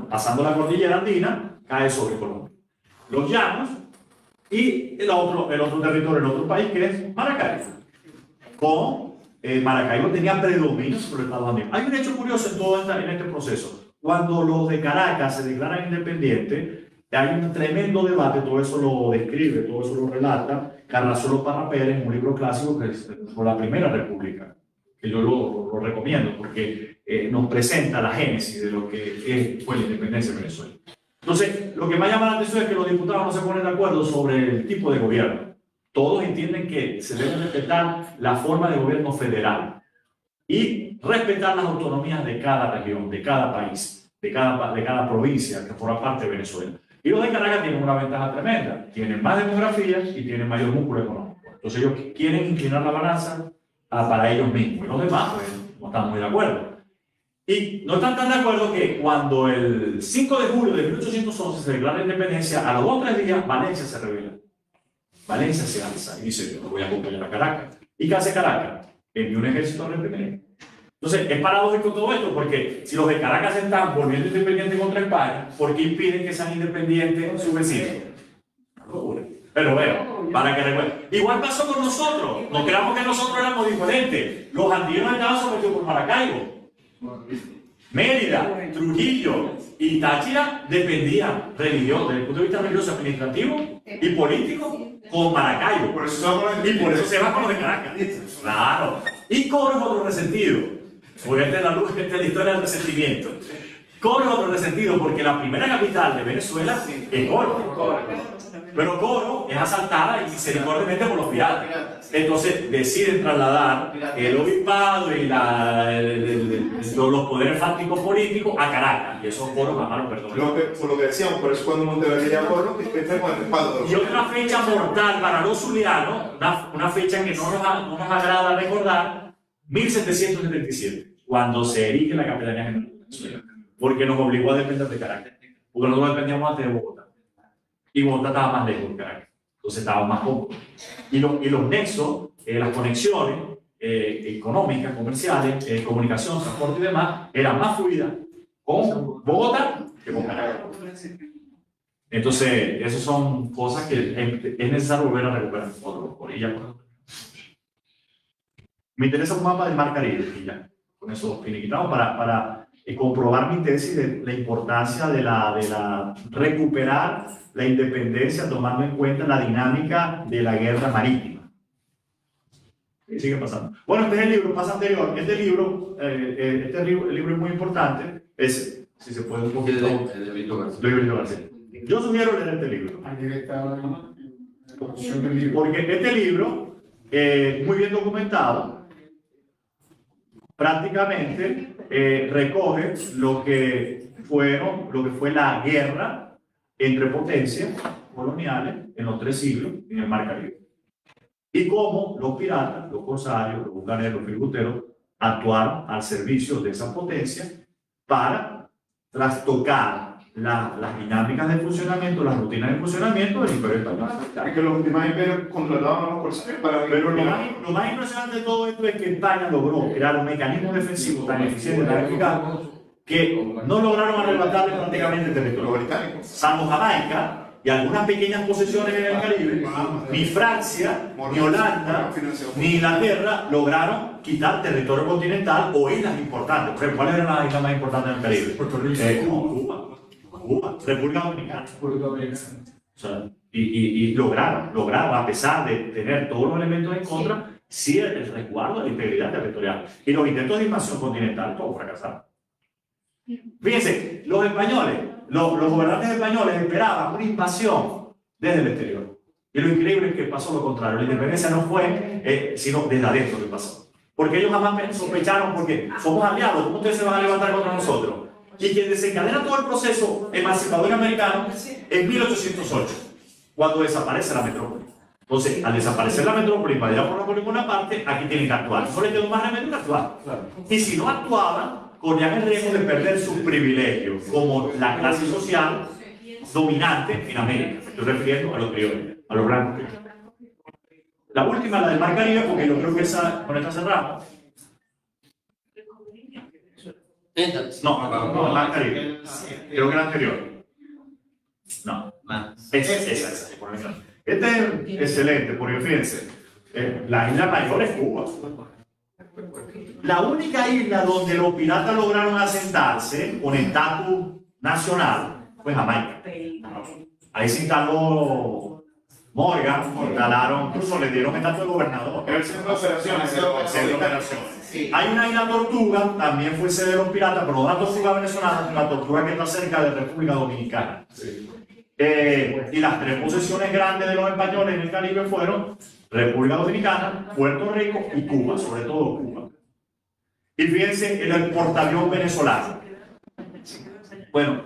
pasando la cordillera andina, cae sobre Colombia. Los llanos y el otro territorio, el otro país, que es Maracaibo. Maracaibo tenía predominio sobre Estados Unidos. Hay un hecho curioso en este proceso. Cuando los de Caracas se declaran independientes, hay un tremendo debate, todo eso lo describe, todo eso lo relata Carrasolo Parra Pérez en un libro clásico que es por la Primera República, que yo lo recomiendo porque nos presenta la génesis de lo que fue la independencia de Venezuela. Entonces, lo que más llama la atención es que los diputados no se ponen de acuerdo sobre el tipo de gobierno. Todos entienden que se debe respetar la forma de gobierno federal y respetar las autonomías de cada región, de cada país, de cada provincia que forma parte de Venezuela. Y los de Caracas tienen una ventaja tremenda. Tienen más demografía y tienen mayor músculo económico. Entonces ellos quieren inclinar la balanza para ellos mismos. Y los demás pues, no están muy de acuerdo. Y no están tan de acuerdo que cuando el 5 de julio de 1811 se declara la independencia, a los 2 o 3 días Valencia se revela. Valencia se alza y dice, yo voy a acompañar a Caracas. ¿Y qué hace Caracas? Envía un ejército a reprimir. Entonces, es paradójico todo esto, porque si los de Caracas se están volviendo independientes contra España, ¿por qué impiden que sean independientes sus vecinos? Pero bueno, para que recuerden. Igual pasó con nosotros. No creamos que nosotros éramos diferentes. Los andinos estaban sometidos por Maracaibo. Mérida, Trujillo y Táchira dependían desde el punto de vista religioso, administrativo y político con Maracaibo. Y por eso se va con los de Caracas. Claro. Y Coro es otro resentido. Porque esta es la historia del resentimiento. Coro es otro resentido porque la primera capital de Venezuela es Coro. Pero Coro es asaltada misericordiamente por los piratas. Entonces deciden trasladar el obispado y los poderes fácticos políticos a Caracas. Y esos Coros ganaron perdón. Por lo que decíamos, por eso cuando Monteverde llama Coro, que está con el respaldo. Y otra fecha mortal para los zulianos, una fecha que no nos agrada recordar, 1777, cuando se erige la Capitanía General de Venezuela. Porque nos obligó a depender de Caracas. Porque nosotros dependíamos antes de Bogotá. Y Bogotá estaba más lejos de Caracas. Entonces estaba más cómodo. Y los nexos, las conexiones económicas, comerciales, comunicación, transporte y demás, eran más fluidas con Bogotá que con Caracas. Entonces, esas son cosas que es necesario volver a recuperar. Por ella. Me interesa un mapa del Mar Caribe, y ya, con eso finiquitamos, para comprobar mi tesis de la importancia de recuperar la independencia tomando en cuenta la dinámica de la guerra marítima. ¿Qué sigue pasando? Bueno, este es el libro, pasa anterior. Este libro es muy importante. Ese, si se puede un poquito. El de Víctor García. Yo sugiero leer este libro. Porque este libro, muy bien documentado, prácticamente recoge lo que fue la guerra entre potencias coloniales en los 3 siglos en el Mar Caribe. Y cómo los piratas, los corsarios, los bucaneros, los filibusteros actuaron al servicio de esas potencias para trastocar las dinámicas de funcionamiento, las rutinas de funcionamiento del Imperio Español. Es que los demás imperios controlaban a los corsarios para... Pero lo más impresionante de todo esto es que España logró crear un mecanismo defensivo tan eficiente, tan eficaz, que no lograron arrebatarle prácticamente el territorio. Salvo Jamaica y algunas pequeñas posesiones en el Caribe, ni Francia, ni Holanda, ni Inglaterra lograron quitar territorio continental o islas importantes. Por ejemplo, ¿cuáles eran las islas más importantes en el Caribe? Cuba. Cuba, República Dominicana. O sea, y lograron, a pesar de tener todos los elementos en contra, sí el resguardo de la integridad territorial. Y los intentos de invasión continental, todos fracasaron. Fíjense, los españoles, los gobernantes españoles esperaban una invasión desde el exterior. Y lo increíble es que pasó lo contrario. La independencia no fue, sino desde adentro que pasó. Porque ellos jamás sospecharon, porque somos aliados, ¿cómo ustedes se van a levantar contra nosotros? Y quien desencadena todo el proceso emancipador americano en 1808, cuando desaparece la metrópoli. Entonces, al desaparecer la metrópoli invadida por Napoleón Bonaparte, aquí tienen que actuar. No les quedó más remedio que actuar. Y si no actuaban, corrían el riesgo de perder sus privilegios como la clase social dominante en América. Me estoy refiriendo a los criollos, a los blancos. La última, la del Mar Caribe, porque yo creo que con esta cerramos. No, el Mar Caribe. Creo que la anterior. No, esa. Este es excelente, porque fíjense, la isla mayor es Cuba. La única isla donde los piratas lograron asentarse con estatus nacional fue Jamaica. Ahí se instaló Morgan, instalaron, incluso le dieron estatus de gobernador. El centro de operaciones. Hay una isla Tortuga, también fue sede de los piratas, pero no una tortuga venezolana, una tortuga que está cerca de República Dominicana. Y las tres posesiones grandes de los españoles en el Caribe fueron República Dominicana, Puerto Rico y Cuba, sobre todo Cuba. Y fíjense en el portaavión venezolano. Bueno,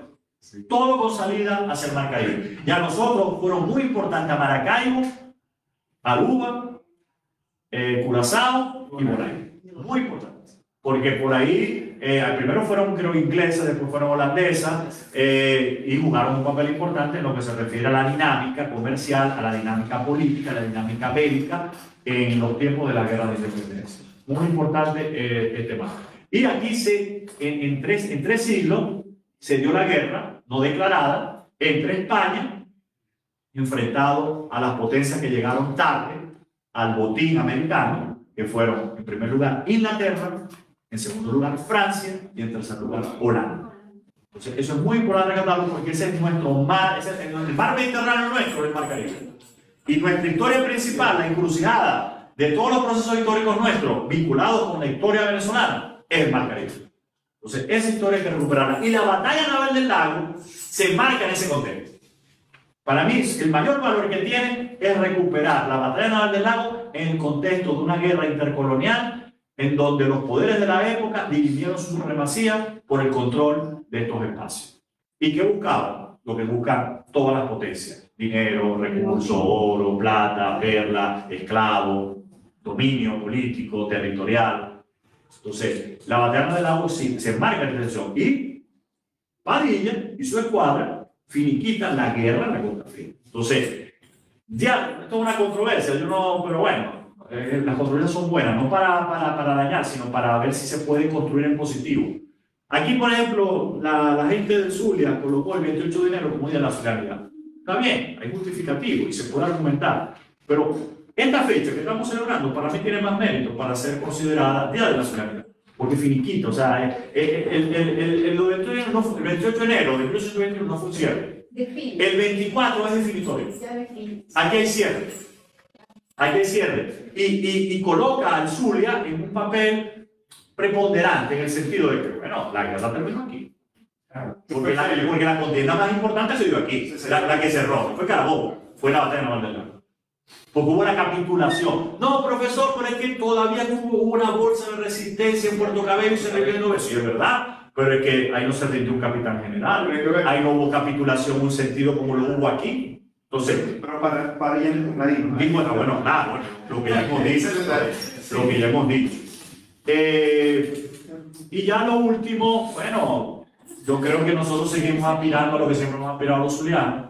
todo con salida hacia el Mar Caribe. Y a nosotros fueron muy importantes a Maracaibo, Aruba, Curazao y Bonaire. Muy importantes. Porque por ahí, primero fueron, creo, inglesas, después fueron holandesas, y jugaron un papel importante en lo que se refiere a la dinámica comercial, a la dinámica política, a la dinámica bélica en los tiempos de la guerra de independencia. Muy importante este tema. Y aquí en tres siglos se dio la guerra no declarada entre España, enfrentado a las potencias que llegaron tarde al botín americano, que fueron en primer lugar Inglaterra, en segundo lugar Francia y en tercer lugar Holanda. Entonces eso es muy importante recordarlo porque ese es nuestro mar, el mar Mediterráneo nuestro, el mar Caribe. Y nuestra historia principal, la encrucijada de todos los procesos históricos nuestros vinculados con la historia venezolana, es el mar Caribe. Entonces esa historia hay que recuperarla. Y la batalla naval del lago se marca en ese contexto. Para mí, el mayor valor que tiene es recuperar la batalla naval del lago en el contexto de una guerra intercolonial en donde los poderes de la época dividieron su supremacía por el control de estos espacios. ¿Y qué buscaban? Lo que buscan todas las potencias: dinero, recursos, oro, plata, perla, esclavos, dominio político, territorial. Entonces, la batalla del lago sí se marca en dirección. Y Padilla y su escuadra finiquitan la guerra en la Costa Fría. Entonces, ya, esto es una controversia, pero bueno, las controversias son buenas, no para dañar, sino para ver si se puede construir en positivo. Aquí, por ejemplo, la gente del Zulia colocó el 28 de enero como Día de la Solidaridad. Está bien, hay justificativo y se puede argumentar, pero esta fecha que estamos celebrando para mí tiene más mérito para ser considerada Día de la Solidaridad. Porque finiquito, o sea, el 28 de enero de 1821 no fue un cierre. El 24 es definitorio. Aquí hay cierre. Aquí hay cierre. Y coloca al Zulia en un papel preponderante en el sentido de que, bueno, la guerra terminó aquí. Porque la contienda más importante se dio aquí. La que cerró. Fue Carabobo. Fue la batalla naval del lago. Porque hubo una capitulación. No, profesor, pero es que todavía hubo una bolsa de resistencia en Puerto Cabello y se revivió. Sí, es verdad, pero es que ahí no se rindió un capitán general, ahí no hubo capitulación en un sentido como lo hubo aquí. Entonces, pero para ir en Nadine. Y bueno, claro, lo que ya hemos dicho. Lo que ya hemos dicho. Y ya lo último, bueno, yo creo que nosotros seguimos aspirando a lo que siempre hemos aspirado los zulianos.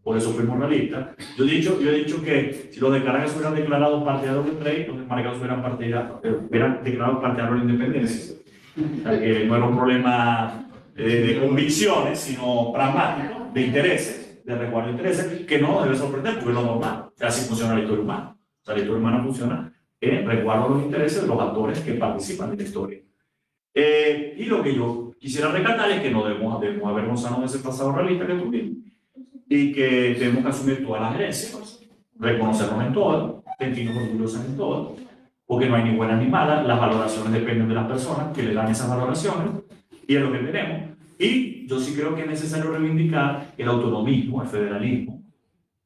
Por eso fuimos realistas. Yo he dicho que si los de Caracas hubieran declarado partidarios del rey, los de Maracaibo hubieran declarado partidarios de la independencia. O sea, que no era un problema de convicciones, sino pragmático, de intereses, de resguardo de intereses, que no nos debe sorprender porque es lo normal. O sea, así funciona la historia humana. O sea, la historia humana funciona en resguardo de los intereses de los actores que participan en la historia. Y lo que yo quisiera rescatar es que no debemos avergonzarnos de ese pasado realista que tuvimos y que tenemos que asumir todas las gerencias, reconocernos en todas, sentirnos orgullosos en todas, porque no hay ni buenas ni malas, las valoraciones dependen de las personas que le dan esas valoraciones y es lo que tenemos. Y yo sí creo que es necesario reivindicar el autonomismo, el federalismo,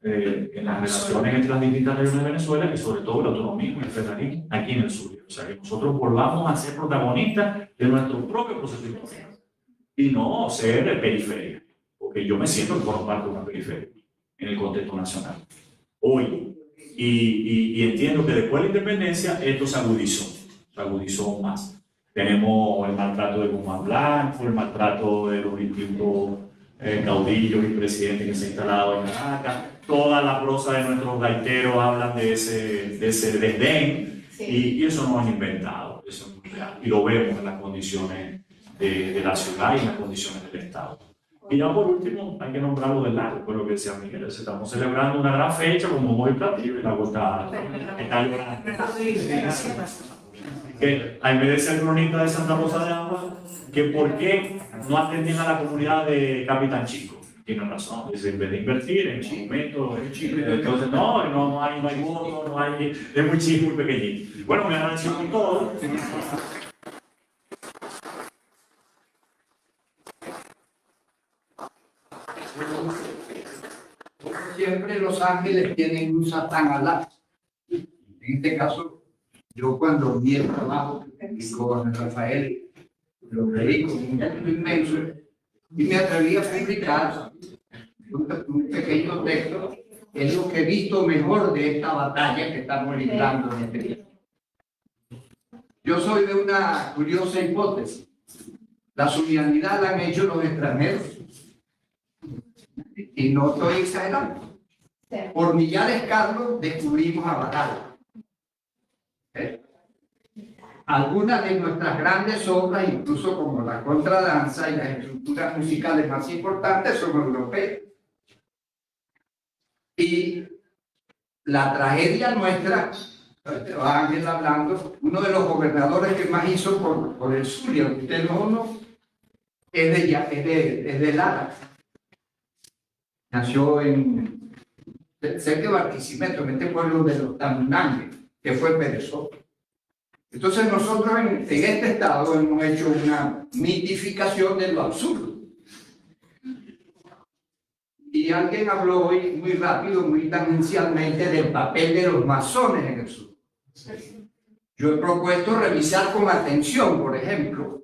en las relaciones entre las distintas regiones de Venezuela y sobre todo el autonomismo y el federalismo aquí en el sur. O sea, que nosotros volvamos a ser protagonistas de nuestro propio proceso histórico y no ser periferia, porque yo me siento que formo parte de una periferia en el contexto nacional. Hoy, y entiendo que después de la independencia esto se agudizó más. Tenemos el maltrato de Guzmán Blanco, el maltrato de los distintos caudillos y presidentes que se han instalado en Caracas. Toda la prosa de nuestros gaiteros hablan de ese desdén, sí. y eso no es inventado, eso es real. Y lo vemos en las condiciones de la ciudad y en las condiciones del Estado. Y ya por último, hay que nombrarlo del lago, por lo que decía Miguel. Estamos celebrando una gran fecha como muy platillo y la está llorando. Que ahí me decía el cronista de Santa Rosa de Agua que por qué no atendían a la comunidad de Capitán Chico. Tiene razón, dice, en vez de invertir en chimetos, entonces no hay voto, no hay, es muy chico, muy pequeñito. Bueno, me agradezco con todo. Siempre Los Ángeles tienen un Satán alá. En este caso, yo cuando vi el trabajo que publicó Rafael, lo leí con un gusto inmenso y me atreví a publicar un pequeño texto, que es lo que he visto mejor de esta batalla que estamos librando en este día. Yo soy de una curiosa hipótesis. La zulianidad la han hecho los extranjeros. Y no estoy exagerando. Por Millares Carlos descubrimos a Baral. Algunas de nuestras grandes obras, incluso como la contradanza y las estructuras musicales más importantes, son europeas. Y la tragedia nuestra, Ángel hablando, uno de los gobernadores que más hizo por el Zulia, usted no, es de Lara. Nació cerca de Barquisimeto, en este pueblo de los Tamunangue, que fue Perezoso. Entonces nosotros en este estado hemos hecho una mitificación de lo absurdo. Y alguien habló hoy muy rápido, muy tangencialmente del papel de los masones en el sur. Yo he propuesto revisar con atención, por ejemplo,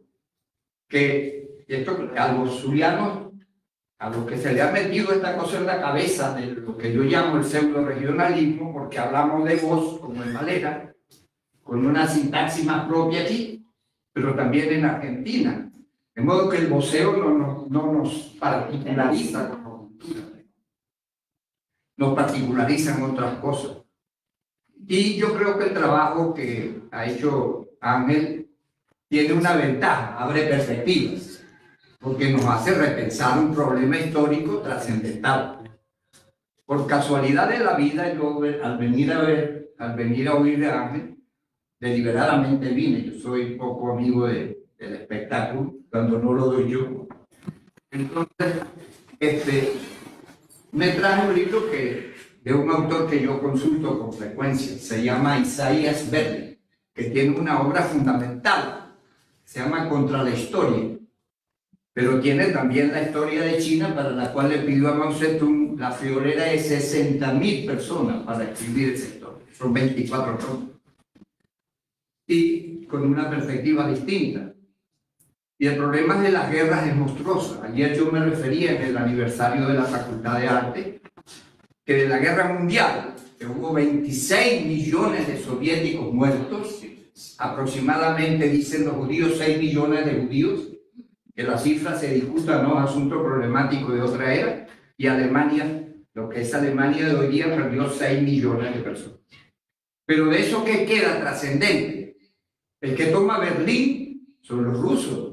que esto, a los zulianos, a los que se le ha metido esta cosa en la cabeza de lo que yo llamo el pseudo-regionalismo, porque hablamos de voz como en Valera, con una sintaxis más propia aquí, pero también en Argentina. De modo que el voceo no nos particulariza como cultura, nos particularizan otras cosas. Y yo creo que el trabajo que ha hecho Ángel tiene una ventaja, abre perspectivas, porque nos hace repensar un problema histórico trascendental. Por casualidad de la vida, yo al venir a oír de Ángel, deliberadamente vine. Yo soy poco amigo del espectáculo, cuando no lo doy yo. Entonces, me traje un libro de un autor que yo consulto con frecuencia, se llama Isaías Berlin, que tiene una obra fundamental, se llama Contra la Historia, pero tiene también la historia de China, para la cual le pidió a Mao Zedong la friolera de 60.000 personas para escribir esa historia. Son 24 tomos. Y con una perspectiva distinta. Y el problema de las guerras es monstruoso. Ayer yo me refería en el aniversario de la Facultad de Arte que de la guerra mundial, que hubo 26 millones de soviéticos muertos, aproximadamente, dicen los judíos, 6 millones de judíos, que la cifra se discuta, no es asunto problemático de otra era, y Alemania, lo que es Alemania de hoy día, perdió 6 millones de personas. Pero de eso, ¿qué queda trascendente? El que toma Berlín son los rusos.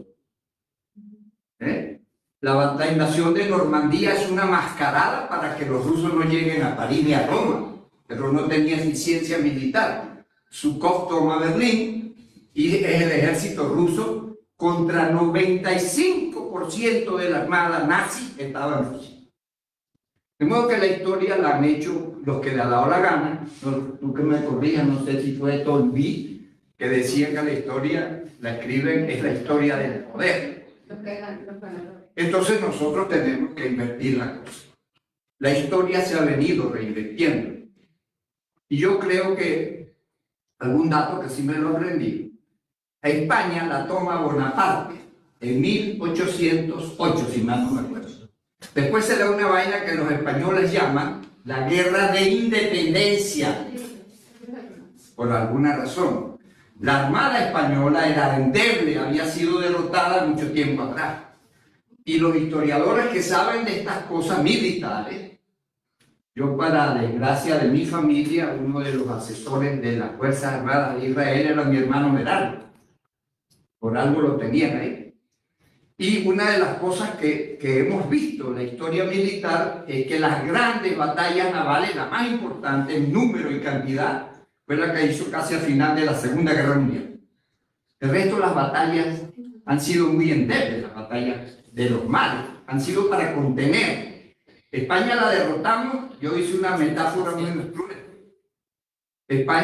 La invasión de Normandía es una mascarada para que los rusos no lleguen a París ni a Roma, pero no tenía eficiencia militar. Zhukov toma Berlín y es el ejército ruso contra 95% de la armada nazi estaba en Rusia. De modo que la historia la han hecho los que le ha dado la gana. Tú que me corrijas, no sé si fue Tolby que decía que la historia la escriben, es la historia del poder. Entonces nosotros tenemos que invertir la cosa. La historia se ha venido reinvirtiendo. Y yo creo que, algún dato que sí me lo aprendí, a España la toma Bonaparte en 1808, si mal no me acuerdo. Después se da una vaina que los españoles llaman la Guerra de Independencia, por alguna razón. La Armada Española era endeble, había sido derrotada mucho tiempo atrás. Y los historiadores que saben de estas cosas militares, yo para desgracia de mi familia, uno de los asesores de las Fuerzas Armadas de Israel era mi hermano Meraldo. Por algo lo tenían ahí. Y una de las cosas que hemos visto en la historia militar es que las grandes batallas navales, la más importante en número y cantidad, fue la que hizo casi al final de la Segunda Guerra Mundial. El resto de las batallas han sido muy endebles, las batallas de los mares, han sido para contener. España la derrotamos, yo hice una metáfora muy cruel. España